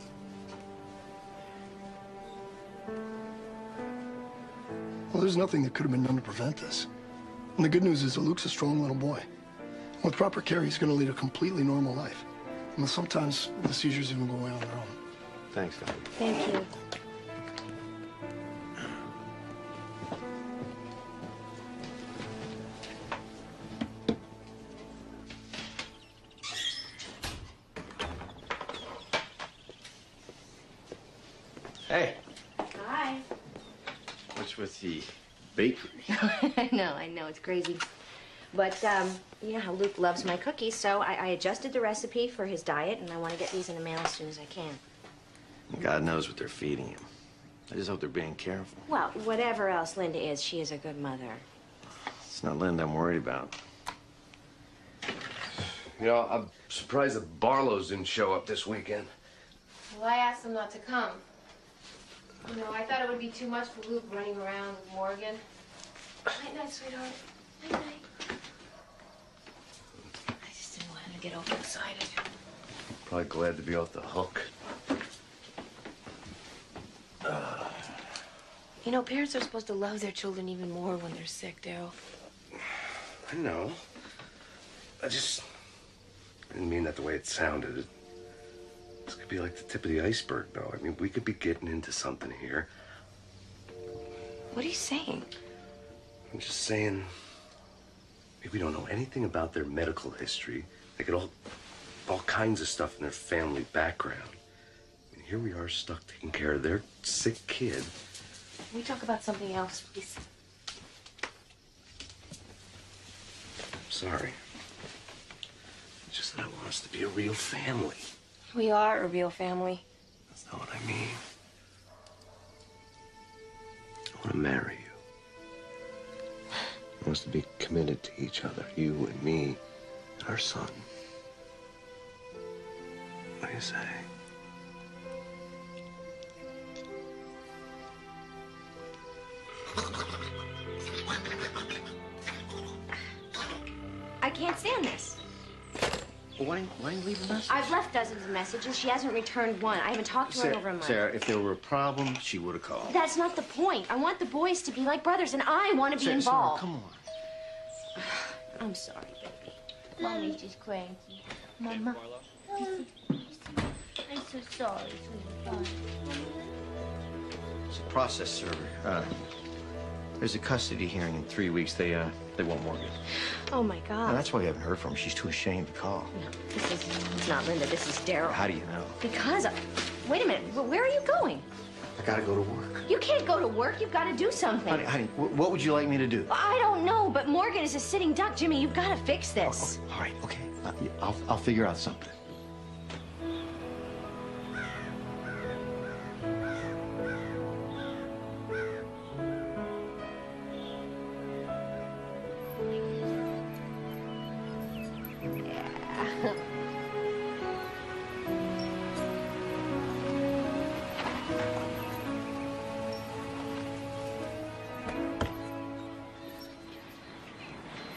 Well, there's nothing that could have been done to prevent this. And the good news is that Luke's a strong little boy. With proper care, he's going to lead a completely normal life. And sometimes the seizures even go away on their own. Thanks, Doc. Thank you. Hey, Hi. what's with the bakery? I know, it's crazy. But, you know how Luke loves my cookies, so I adjusted the recipe for his diet, and I want to get these in the mail as soon as I can. God knows what they're feeding him. I just hope they're being careful. Well, whatever else Linda is, she is a good mother. It's not Linda I'm worried about. You know, I'm surprised the Barlows didn't show up this weekend. Well, I asked them not to come. You know, I thought it would be too much for Luke running around with Morgan. Night, night, sweetheart. Night, night. I just didn't want him to get overexcited. Probably glad to be off the hook. You know, parents are supposed to love their children even more when they're sick, Daryl. I know. I didn't mean that the way it sounded. This could be like the tip of the iceberg, though. I mean, we could be getting into something here. What are you saying? I'm just saying, if we don't know anything about their medical history, they could all kinds of stuff in their family background. And here we are stuck taking care of their sick kid. Can we talk about something else, please? I'm sorry. It's just that I want us to be a real family. We are a real family. That's not what I mean. I want to marry you. I want us to be committed to each other, you and me and our son. What do you say? I can't stand this. Well, why don't you leave a message? I've left dozens of messages. She hasn't returned one. I haven't talked to her in over a month. Sarah, if there were a problem, she would have called. That's not the point. I want the boys to be like brothers, and I want to be Sarah, involved. come on. I'm sorry, baby. Mommy's just cranky. Mama. I'm so sorry, sweetheart. It's a process server. There's a custody hearing in 3 weeks. They want Morgan. Oh, my God. Now, that's why we haven't heard from her. She's too ashamed to call. No, it's not Linda. This is Daryl. How do you know? Because wait a minute. Where are you going? I gotta go to work. You can't go to work. You've got to do something. Honey, what would you like me to do? I don't know, but Morgan is a sitting duck. Jimmy, you've got to fix this. All right, okay. I'll figure out something.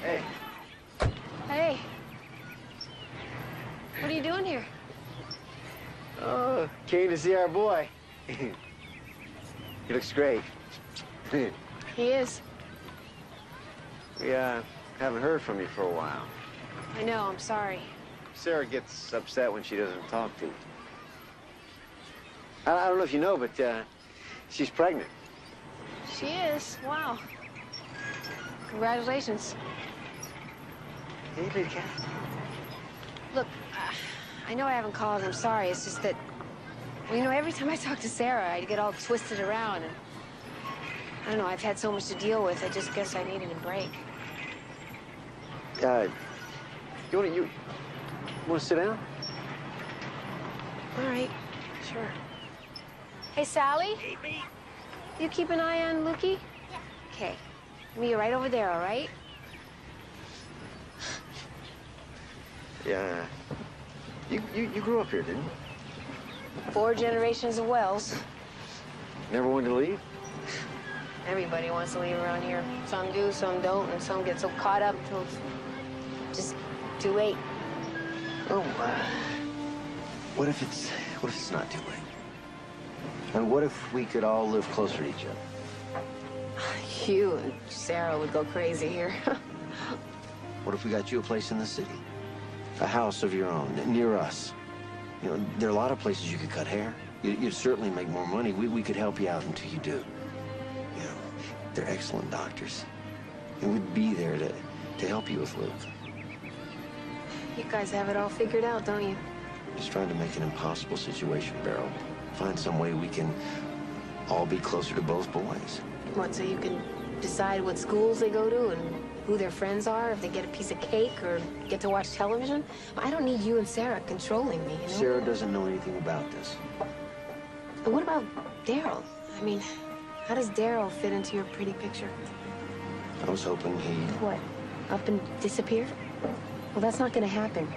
Hey. Hey. What are you doing here? Oh, came to see our boy. He looks great. He is. We haven't heard from you for a while. I know, I'm sorry. Sarah gets upset when she doesn't talk to you. I don't know if you know, but she's pregnant. She is. Wow. Congratulations. Hey, big cat. Look, I know I haven't called. I'm sorry. It's just that, well, you know, every time I talk to Sarah, I get all twisted around. And I don't know. I've had so much to deal with. I just guess I needed a break. You want to sit down? All right. Sure. Hey, Sally. Hey, me. You keep an eye on Lukey? Yeah. Okay. Me, you're right over there, all right? Yeah. You grew up here, didn't you? 4 generations of Wells. Never wanted to leave? Every everybody wants to leave around here. Some do, some don't, and some get so caught up until it's just too late. Oh, what if it's not too late? And what if we could all live closer to each other? You and Sarah would go crazy here. What if we got you a place in the city? A house of your own, near us. You know, there are a lot of places you could cut hair. You'd certainly make more money. We could help you out until you do. You know, they're excellent doctors. And we'd be there to help you with Luke. You guys have it all figured out, don't you? Just trying to make an impossible situation, Beryl. Find some way we can all be closer to both boys. What, so you can decide what schools they go to and who their friends are, if they get a piece of cake or get to watch television? I don't need you and Sarah controlling me, you know? Sarah doesn't know anything about this. And what about Daryl? I mean, how does Daryl fit into your pretty picture? I was hoping he'd... What, up and disappear? Well, that's not gonna happen.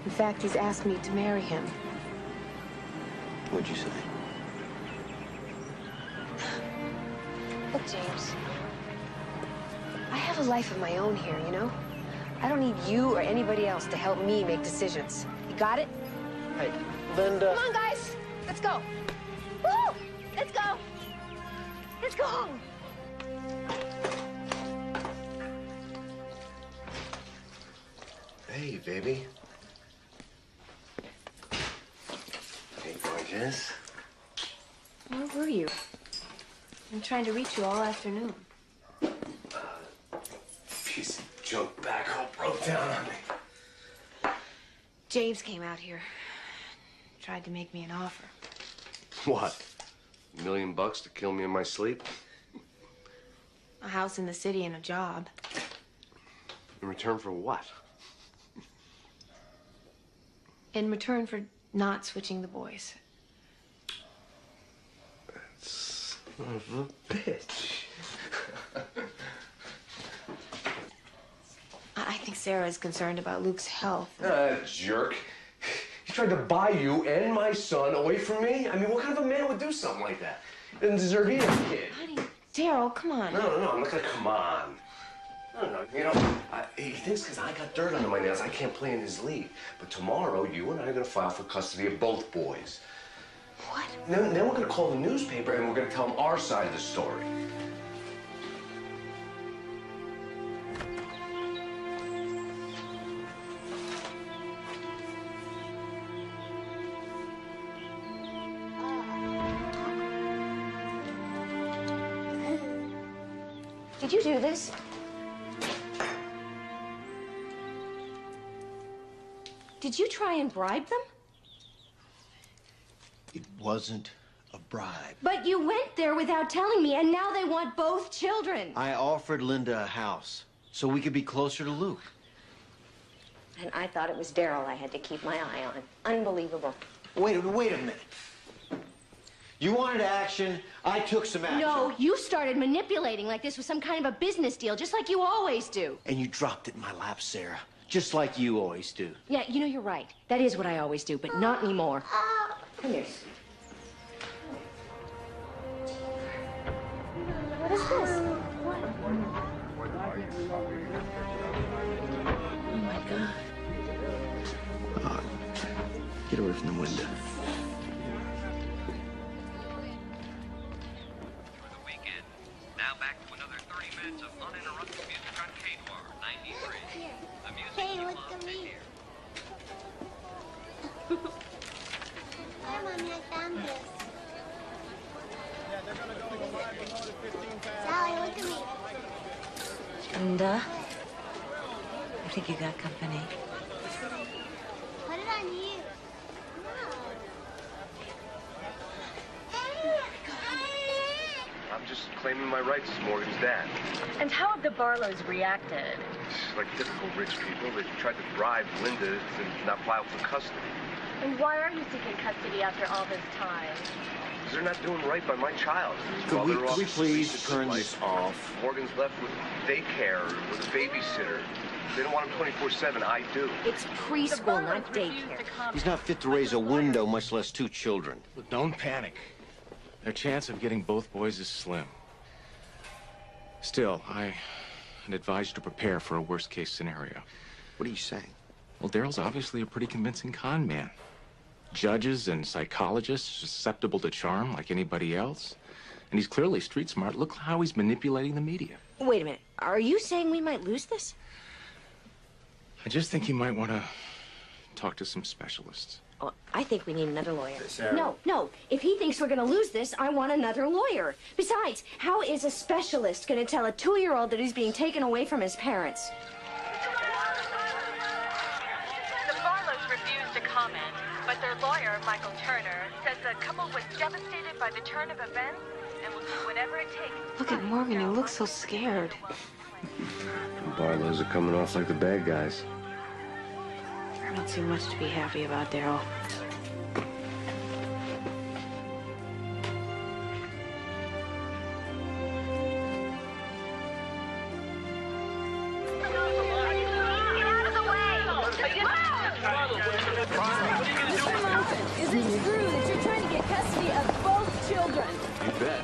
In fact, he's asked me to marry him. What'd you say? Look, James, I have a life of my own here, you know? I don't need you or anybody else to help me make decisions. You got it? Hey, Linda. Come on, guys. Let's go. Woo! Let's go. Let's go home. Hey, baby. Hey, gorgeous. Where were you? I'm trying to reach you all afternoon. Piece of junk backhoe broke down on me. James came out here. Tried to make me an offer. What? $1 million to kill me in my sleep? A house in the city and a job. In return for what? In return for not switching the boys. Son of a bitch. I think Sarah is concerned about Luke's health. Jerk. He tried to buy you and my son away from me? I mean, what kind of a man would do something like that? Doesn't deserve either kid. Honey, Daryl, come on. No, I'm not gonna come on. No, you know, he thinks because I got dirt under my nails, I can't play in his league. But tomorrow, you and I are gonna file for custody of both boys. What? Then we're gonna call the newspaper and we're gonna tell them our side of the story. Did you do this? Did you try and bribe them? It wasn't a bribe. But you went there without telling me, and now they want both children. I offered Linda a house so we could be closer to Luke. And I thought it was Daryl I had to keep my eye on. Unbelievable. Wait a minute. You wanted action, I took some action. No, you started manipulating like this was some kind of a business deal, just like you always do. And you dropped it in my lap, Sarah. Just like you always do. Yeah, you know, you're right. That is what I always do, but not anymore. Come here. What is this? Oh, my God. Get away from the window. Now back to another 30 minutes of uninterrupted music on K-Noir 93. The music Hey, you look love at to me. hear. Hi, Mommy, I found this. Sally, look at me. Linda, I think you got company. Put it on you. I'm just claiming my rights as Morgan's dad. And how have the Barlows reacted? Like typical rich people, they tried to bribe Linda to not file for custody. And why are you seeking custody after all this time? Because they're not doing right by my child. Could we please turn this off? Morgan's left with daycare, with a babysitter. They don't want him 24/7. I do. It's preschool, not daycare. He's not fit to raise a window, much less 2 children. Look, don't panic. Their chance of getting both boys is slim. Still, I'd advise you to prepare for a worst-case scenario. What are you saying? Well, Daryl's obviously a pretty convincing con man. Judges and psychologists susceptible to charm like anybody else. And he's clearly street smart. Look how he's manipulating the media. Wait a minute. Are you saying we might lose this? I just think you might want to talk to some specialists. Oh, I think we need another lawyer. Sarah. No. If he thinks we're going to lose this, I want another lawyer. Besides, how is a specialist going to tell a 2-year-old that he's being taken away from his parents? The Barlows refused to comment, but their lawyer, Michael Turner, says the couple was devastated by the turn of events and will do whatever it takes. Look at Morgan. He looks so scared. The Barlows are coming off like the bad guys. I don't see much to be happy about, Daryl. Is it true that you're trying to get custody of both children? You bet.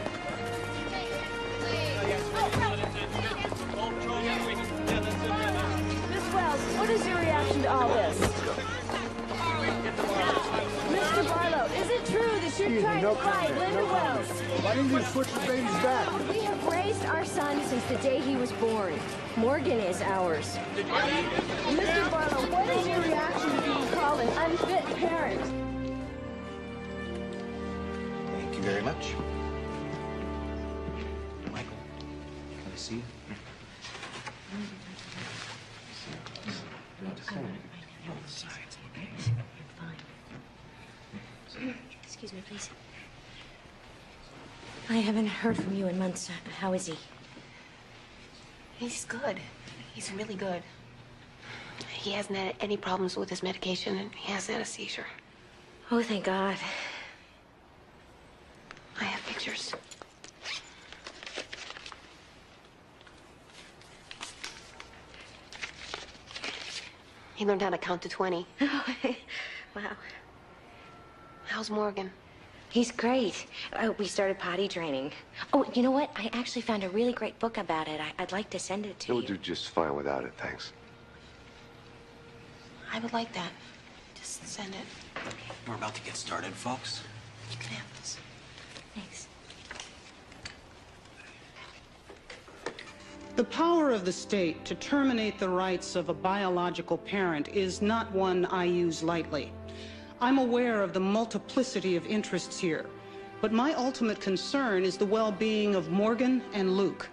Miss Wells, what is your reaction to all this? Mr. Barlow, is it true that you're trying to fight Linda Wells? Why didn't you switch the babies back? We have raised our son since the day he was born. Morgan is ours. Mr. Barlow, what is your reaction to being called an unfit parent? Thank you very much. Michael, can I see you? Excuse me, please. I haven't heard from you in months. How is he? He's good. He's really good. He hasn't had any problems with his medication, and he hasn't had a seizure. Oh, thank God. I have pictures. He learned how to count to 20. Wow. How's Morgan? He's great. We started potty training. Oh, you know what? I actually found a really great book about it. I'd like to send it to It you. would do just fine without it, thanks. I would like that. Just send it. We're about to get started, folks. You can have this. Thanks. The power of the state to terminate the rights of a biological parent is not one I use lightly. I'm aware of the multiplicity of interests here, but my ultimate concern is the well-being of Morgan and Luke.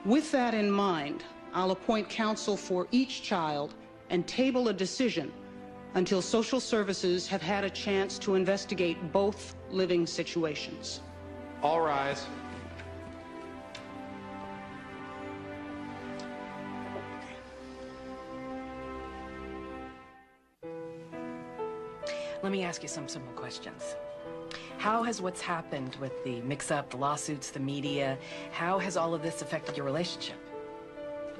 With that in mind, I'll appoint counsel for each child and table a decision until social services have had a chance to investigate both living situations. All rise. Let me ask you some simple questions. How has what's happened with the mix-up, the lawsuits, the media, how has all of this affected your relationship?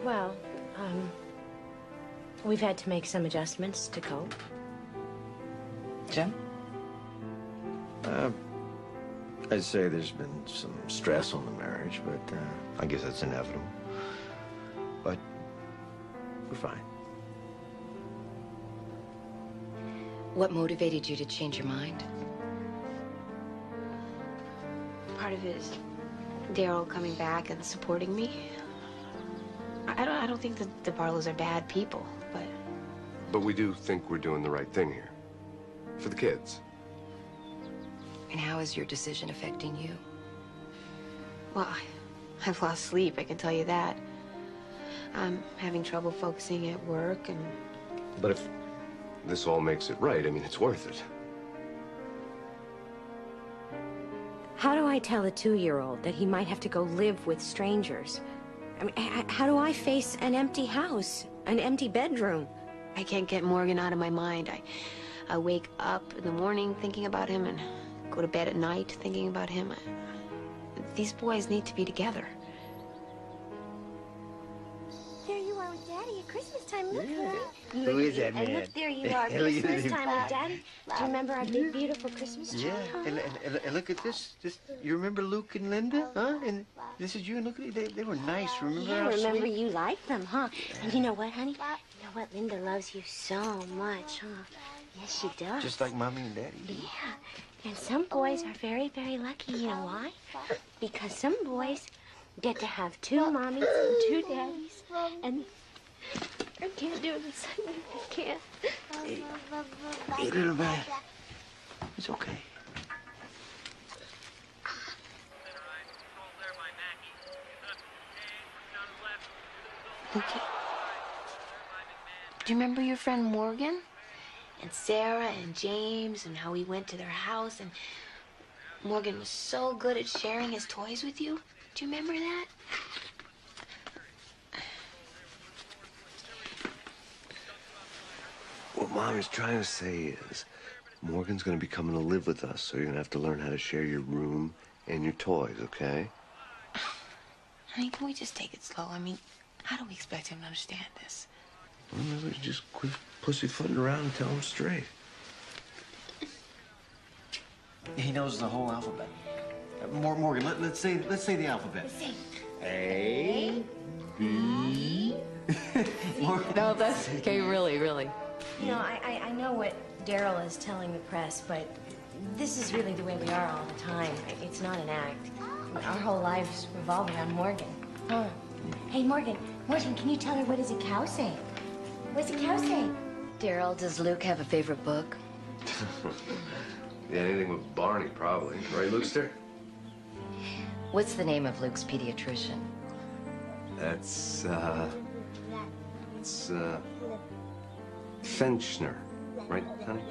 Well, we've had to make some adjustments to cope. Jim? I'd say there's been some stress on the marriage, but I guess that's inevitable. But we're fine. What motivated you to change your mind? Part of it is Daryl coming back and supporting me. I don't think that the Barlows are bad people, but... But we do think we're doing the right thing here. For the kids. And how is your decision affecting you? Well, I've lost sleep, I can tell you that. I'm having trouble focusing at work, and... But if this all makes it right, I mean, it's worth it. How do I tell a 2-year-old that he might have to go live with strangers? I mean, how do I face an empty house, an empty bedroom? I can't get Morgan out of my mind. I wake up in the morning thinking about him and go to bed at night thinking about him. These boys need to be together. There you are with Daddy at Christmas time. Look, Who is that man? And look, there you are, Look at Christmas him. time with Daddy. Do you remember our big, beautiful Christmas tree? Yeah, and look at this. You remember Luke and Linda, huh? And This is you, and look at it. They were nice, remember? Yeah, how remember sweet- you liked them, huh? And you know what, honey? You know what? Linda loves you so much, huh? Yes, she does. Just like Mommy and Daddy. Yeah. And some boys are very, very lucky. You know why? Because some boys get to have two mommies and two daddies. And I can't do this. I can't. Hey, little man. It's okay. Lukey, do you remember your friend Morgan? And Sarah and James and how we went to their house and Morgan was so good at sharing his toys with you? Do you remember that? What Mom is trying to say is Morgan's gonna be coming to live with us, so you're gonna have to learn how to share your room and your toys, okay? Honey, can we just take it slow? I mean, how do we expect him to understand this? Well, maybe just quit pussyfooting around and tell him straight. He knows the whole alphabet. Morgan, let's say the alphabet. A, B. Morgan. No, that's okay, really. You know, I know what Daryl is telling the press, but this is really the way we are all the time. It's not an act. Our whole lives revolve around Morgan. Huh? Hey, Morgan, can you tell her what does a cow say? What does a cow say? Daryl, does Luke have a favorite book? Yeah, anything with Barney, probably. Right, Lukester? What's the name of Luke's pediatrician? It's Fenchner. Right, honey?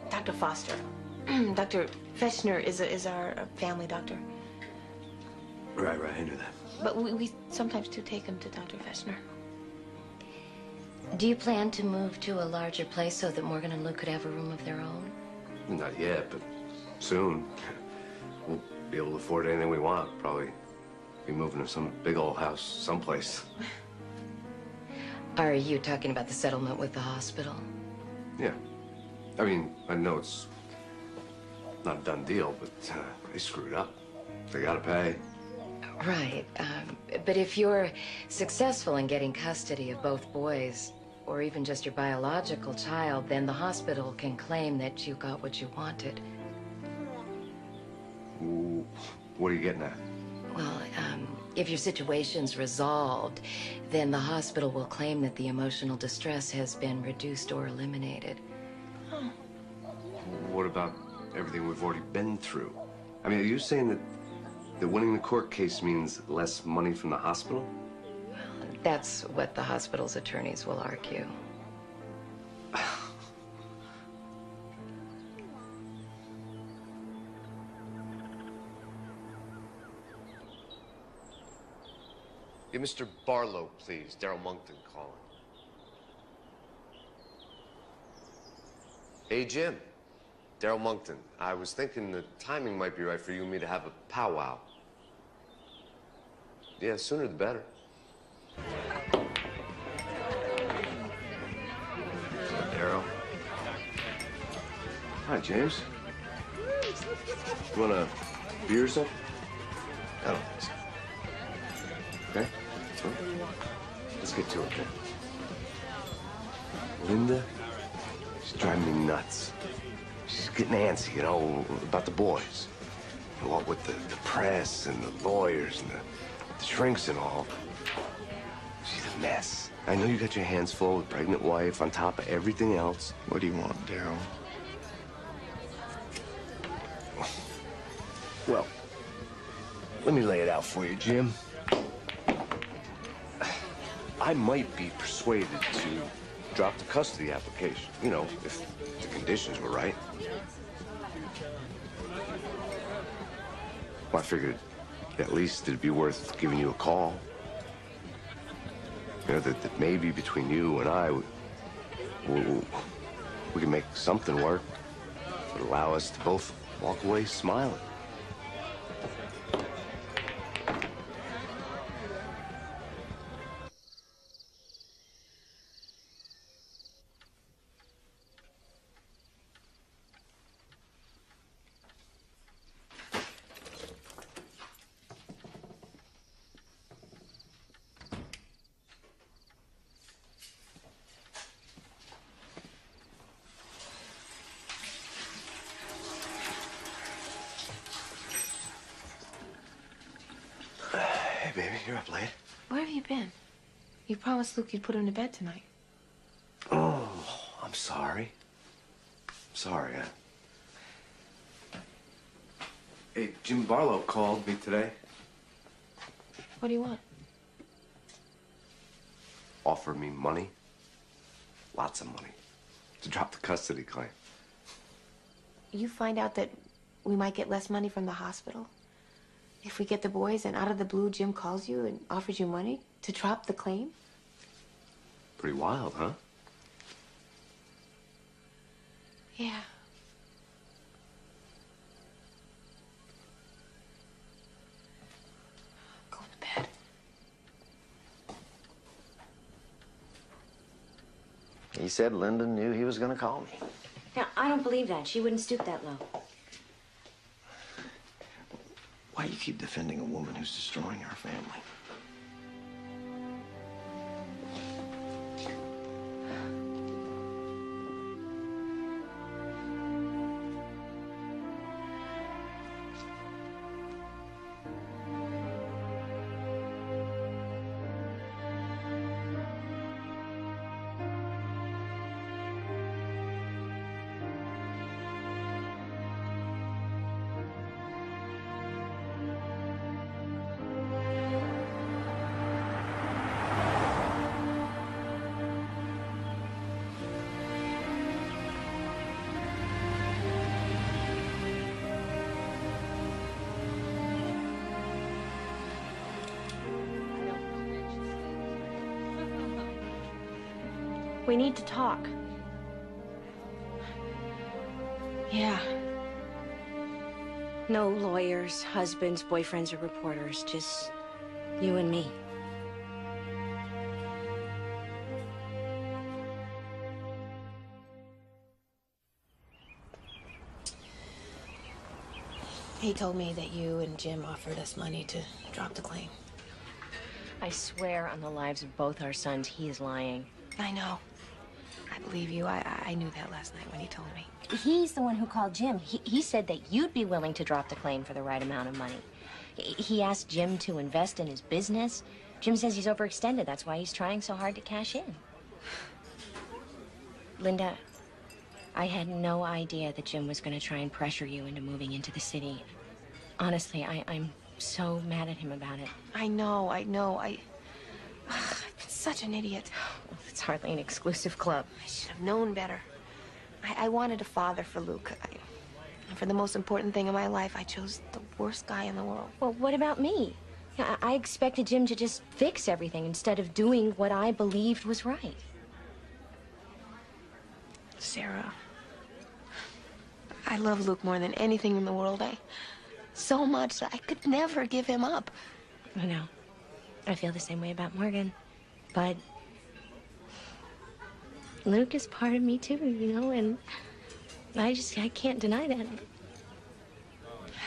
Dr. Foster. Dr. Fechner is our family doctor. Right, I knew that. But we sometimes do take him to Dr. Fechner. Do you plan to move to a larger place so that Morgan and Luke could have a room of their own? Not yet, but soon. We'll be able to afford anything we want. Probably be moving to some big old house someplace. Are you talking about the settlement with the hospital? Yeah. I mean, I know it's not a done deal, but they screwed up. They gotta pay. Right. But if you're successful in getting custody of both boys, or even just your biological child, then the hospital can claim that you got what you wanted. Ooh, what are you getting at? Well, if your situation's resolved, then the hospital will claim that the emotional distress has been reduced or eliminated. What about everything we've already been through? I mean, are you saying that winning the court case means less money from the hospital? That's what the hospital's attorneys will argue. Yeah, Mr. Barlow, please. Daryl Monkton calling. Hey, Jim. Daryl Monkton. I was thinking the timing might be right for you and me to have a powwow. Yeah, sooner the better. Daryl. Hi, James. You want a beer or something? I don't think so. Okay? Well, let's get to it, then. Linda, she's driving me nuts. She's getting antsy, you know, about the boys. And what with the press and the lawyers and the shrinks and all. She's a mess. I know you got your hands full with pregnant wife on top of everything else. What do you want, Daryl? Well, let me lay it out for you, Jim. I might be persuaded to drop the custody application, you know, if the conditions were right. Well, I figured at least it'd be worth giving you a call. You know, that maybe between you and I, we can make something work that would allow us to both walk away smiling. baby, you're up late. Where have you been? You promised Luke you'd put him to bed tonight. Oh, I'm sorry. Sorry, Hey, Jim Barlow called me today. What do you want? Offered me money. Lots of money. To drop the custody claim. You find out that we might get less money from the hospital if we get the boys, and out of the blue, Jim calls you and offers you money to drop the claim? Pretty wild, huh? Yeah. Go to bed. He said Linda knew he was going to call me. Now, I don't believe that. She wouldn't stoop that low. Why do you keep defending a woman who's destroying our family? We need to talk. Yeah. No lawyers, husbands, boyfriends, or reporters. Just you and me. He told me that you and Jim offered us money to drop the claim. I swear on the lives of both our sons, he is lying. I know. I believe you. I knew that last night when he told me. He's the one who called Jim. He said that you'd be willing to drop the claim for the right amount of money. He asked Jim to invest in his business. Jim says he's overextended. That's why he's trying so hard to cash in. Linda, I had no idea that Jim was going to try and pressure you into moving into the city. Honestly, I'm so mad at him about it. I know. I've been such an idiot. It's hardly an exclusive club. I should have known better. I wanted a father for Luke. And for the most important thing in my life, I chose the worst guy in the world. Well, what about me? I expected Jim to just fix everything instead of doing what I believed was right. Sarah, I love Luke more than anything in the world. So much that I could never give him up. I know. I feel the same way about Morgan. But Luke is part of me too, you know, and I can't deny that.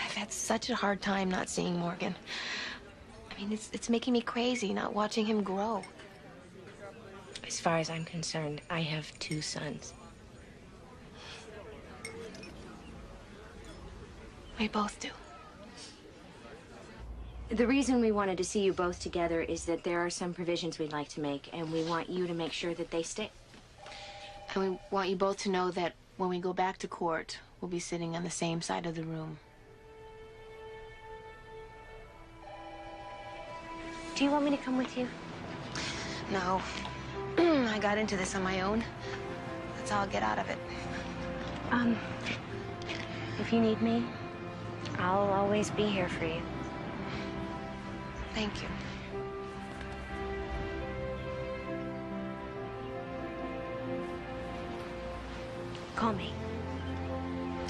I've had such a hard time not seeing Morgan. I mean, it's making me crazy not watching him grow. As far as I'm concerned, I have 2 sons. We both do. The reason we wanted to see you both together is that there are some provisions we'd like to make, and we want you to make sure that they stick. And we want you both to know that when we go back to court, we'll be sitting on the same side of the room. Do you want me to come with you? No. I got into this on my own. That's how I'll get out of it. If you need me, I'll always be here for you. Thank you. Call me.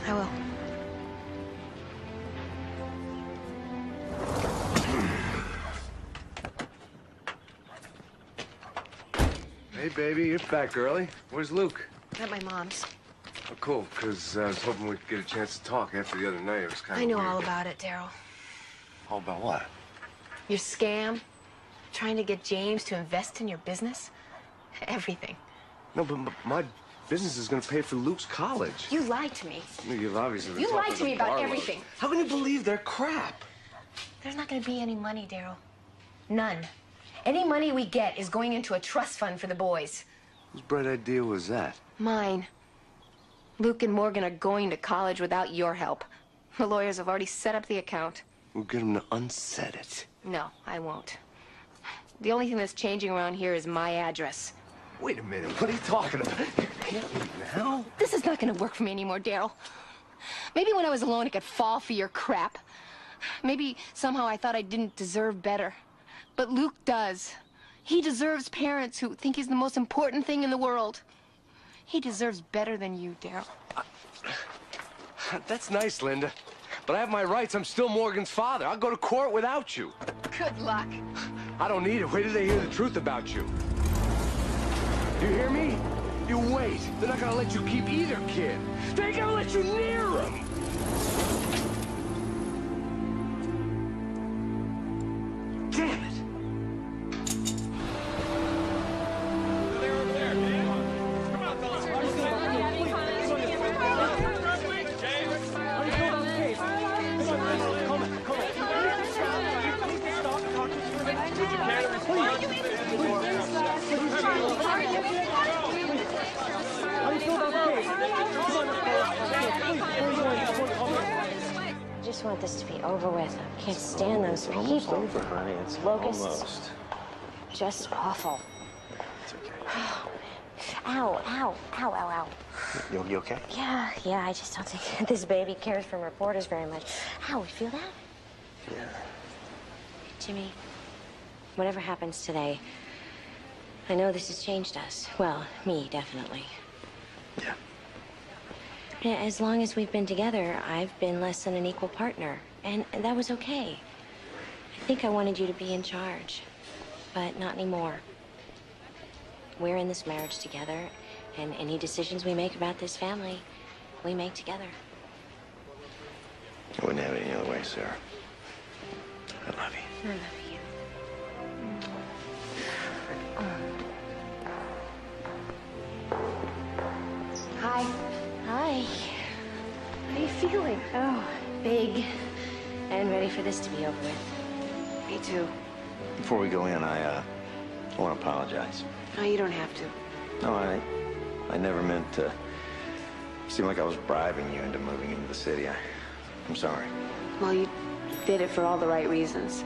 I will. Hey, baby, you're back early. Where's Luke? At my mom's. Oh, cool, because I was hoping we could get a chance to talk after the other night. It was kind of I know weird. all about it, Daryl. All about what? Your scam, trying to get James to invest in your business, everything. No, but my business is going to pay for Luke's college. You lied to me. You've obviously been You talking lied to me about Barlows. everything. How can you believe they're crap? There's not going to be any money, Daryl. None. Any money we get is going into a trust fund for the boys. Whose bright idea was that? Mine. Luke and Morgan are going to college without your help. The lawyers have already set up the account. We'll get him to unset it. No, I won't. The only thing that's changing around here is my address. Wait a minute, what are you talking about? You can't leave now. This is not going to work for me anymore, Daryl. Maybe when I was alone, I could fall for your crap. Maybe somehow I thought I didn't deserve better. But Luke does. He deserves parents who think he's the most important thing in the world. He deserves better than you, Daryl. That's nice, Linda. But I have my rights. I'm still Morgan's father. I'll go to court without you. Good luck. I don't need it. Wait till they hear the truth about you. You hear me? You wait. They're not gonna let you keep either kid. They ain't gonna let you near them. Damn it. I just want this to be over with. I can't stand those people. Almost over, honey. It's Locusts. almost. Just awful. It's okay. Oh, man. Ow, ow, ow, ow, ow. You okay? Yeah, I just don't think this baby cares from reporters very much. Ow, you feel that? Yeah. Jimmy, whatever happens today, I know this has changed us. Well, me, definitely. Yeah. Yeah, as long as we've been together, I've been less than an equal partner, and that was okay. I think I wanted you to be in charge, but not anymore. We're in this marriage together, and any decisions we make about this family, we make together. I wouldn't have it any other way, Sarah. I love you. I love you. Hi. Hi. How are you feeling? Oh, big. And ready for this to be over with. Me too. Before we go in, I want to apologize. No, you don't have to. No, I never meant to seem like I was bribing you into moving into the city. I'm sorry. Well, you did it for all the right reasons.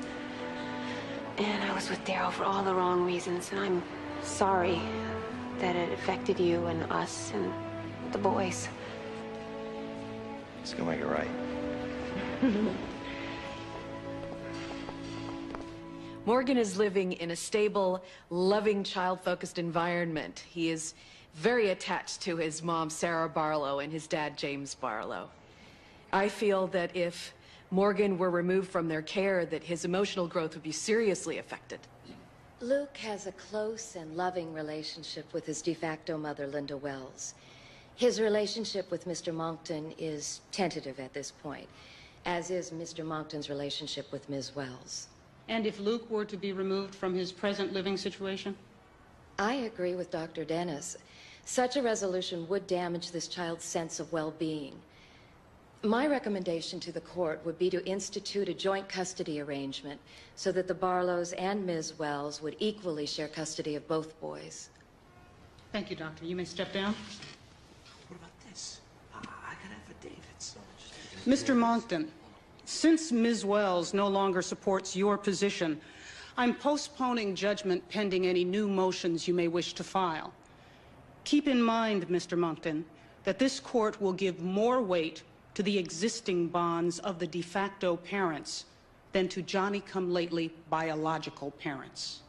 And I was with Daryl for all the wrong reasons, and I'm sorry that it affected you and us and the boys. It's gonna make it right. Morgan is living in a stable, loving, child-focused environment. He is very attached to his mom, Sarah Barlow, and his dad, James Barlow. I feel that if Morgan were removed from their care, that his emotional growth would be seriously affected. Luke has a close and loving relationship with his de facto mother, Linda Wells. His relationship with Mr. Monckton is tentative at this point, as is Mr. Monckton's relationship with Ms. Wells. And if Luke were to be removed from his present living situation? I agree with Dr. Dennis. Such a resolution would damage this child's sense of well-being. My recommendation to the court would be to institute a joint custody arrangement so that the Barlows and Ms. Wells would equally share custody of both boys. Thank you, Doctor. You may step down. What about this? I got affidavits. Mr. Monckton, since Ms. Wells no longer supports your position, I'm postponing judgment pending any new motions you may wish to file. Keep in mind, Mr. Monckton, that this court will give more weight to the existing bonds of the de facto parents than to Johnny-come-lately biological parents.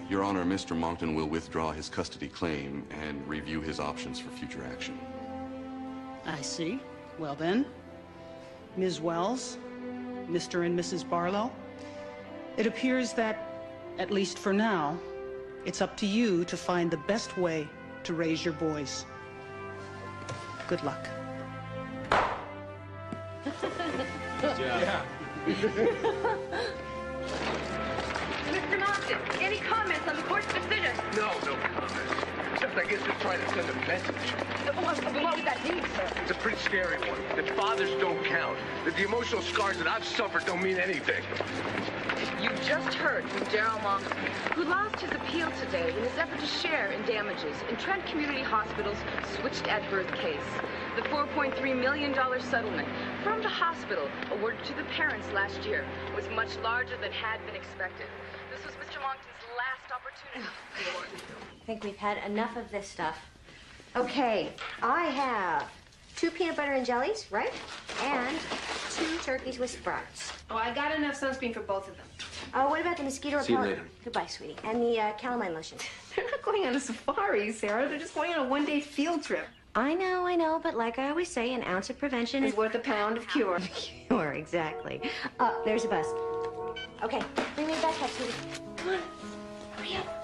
Your Honor, Mr. Monckton will withdraw his custody claim and review his options for future action. I see. Well then, Ms. Wells, Mr. and Mrs. Barlow, it appears that, at least for now, it's up to you to find the best way to raise your boys. Good luck. Yeah. Mr. Monckton! Monckton, any comments on the court's decision? No comments. Except I guess they're trying to send a message. What would that mean, sir? It's a pretty scary one. That fathers don't count. That the emotional scars that I've suffered don't mean anything. You just heard from Daryl Monckton, who lost his appeal today in his effort to share in damages in Trent Community Hospital's switched at birth case. The $4.3 million settlement from the hospital awarded to the parents last year was much larger than had been expected. This was Mr. Monckton's last opportunity. I think we've had enough of this stuff. Okay, I have 2 peanut butter and jellies, right? And 2 turkeys with sprouts. Oh, I got enough sunscreen for both of them. Oh, what about the mosquito See you repellent? later. Goodbye, sweetie. And the calamine lotion. They're not going on a safari, Sarah. They're just going on a one-day field trip. I know, but like I always say, an ounce of prevention Is worth a pound of cure. Cure, exactly. There's a bus. Okay, bring me back up, sweetie. Come on, hurry up.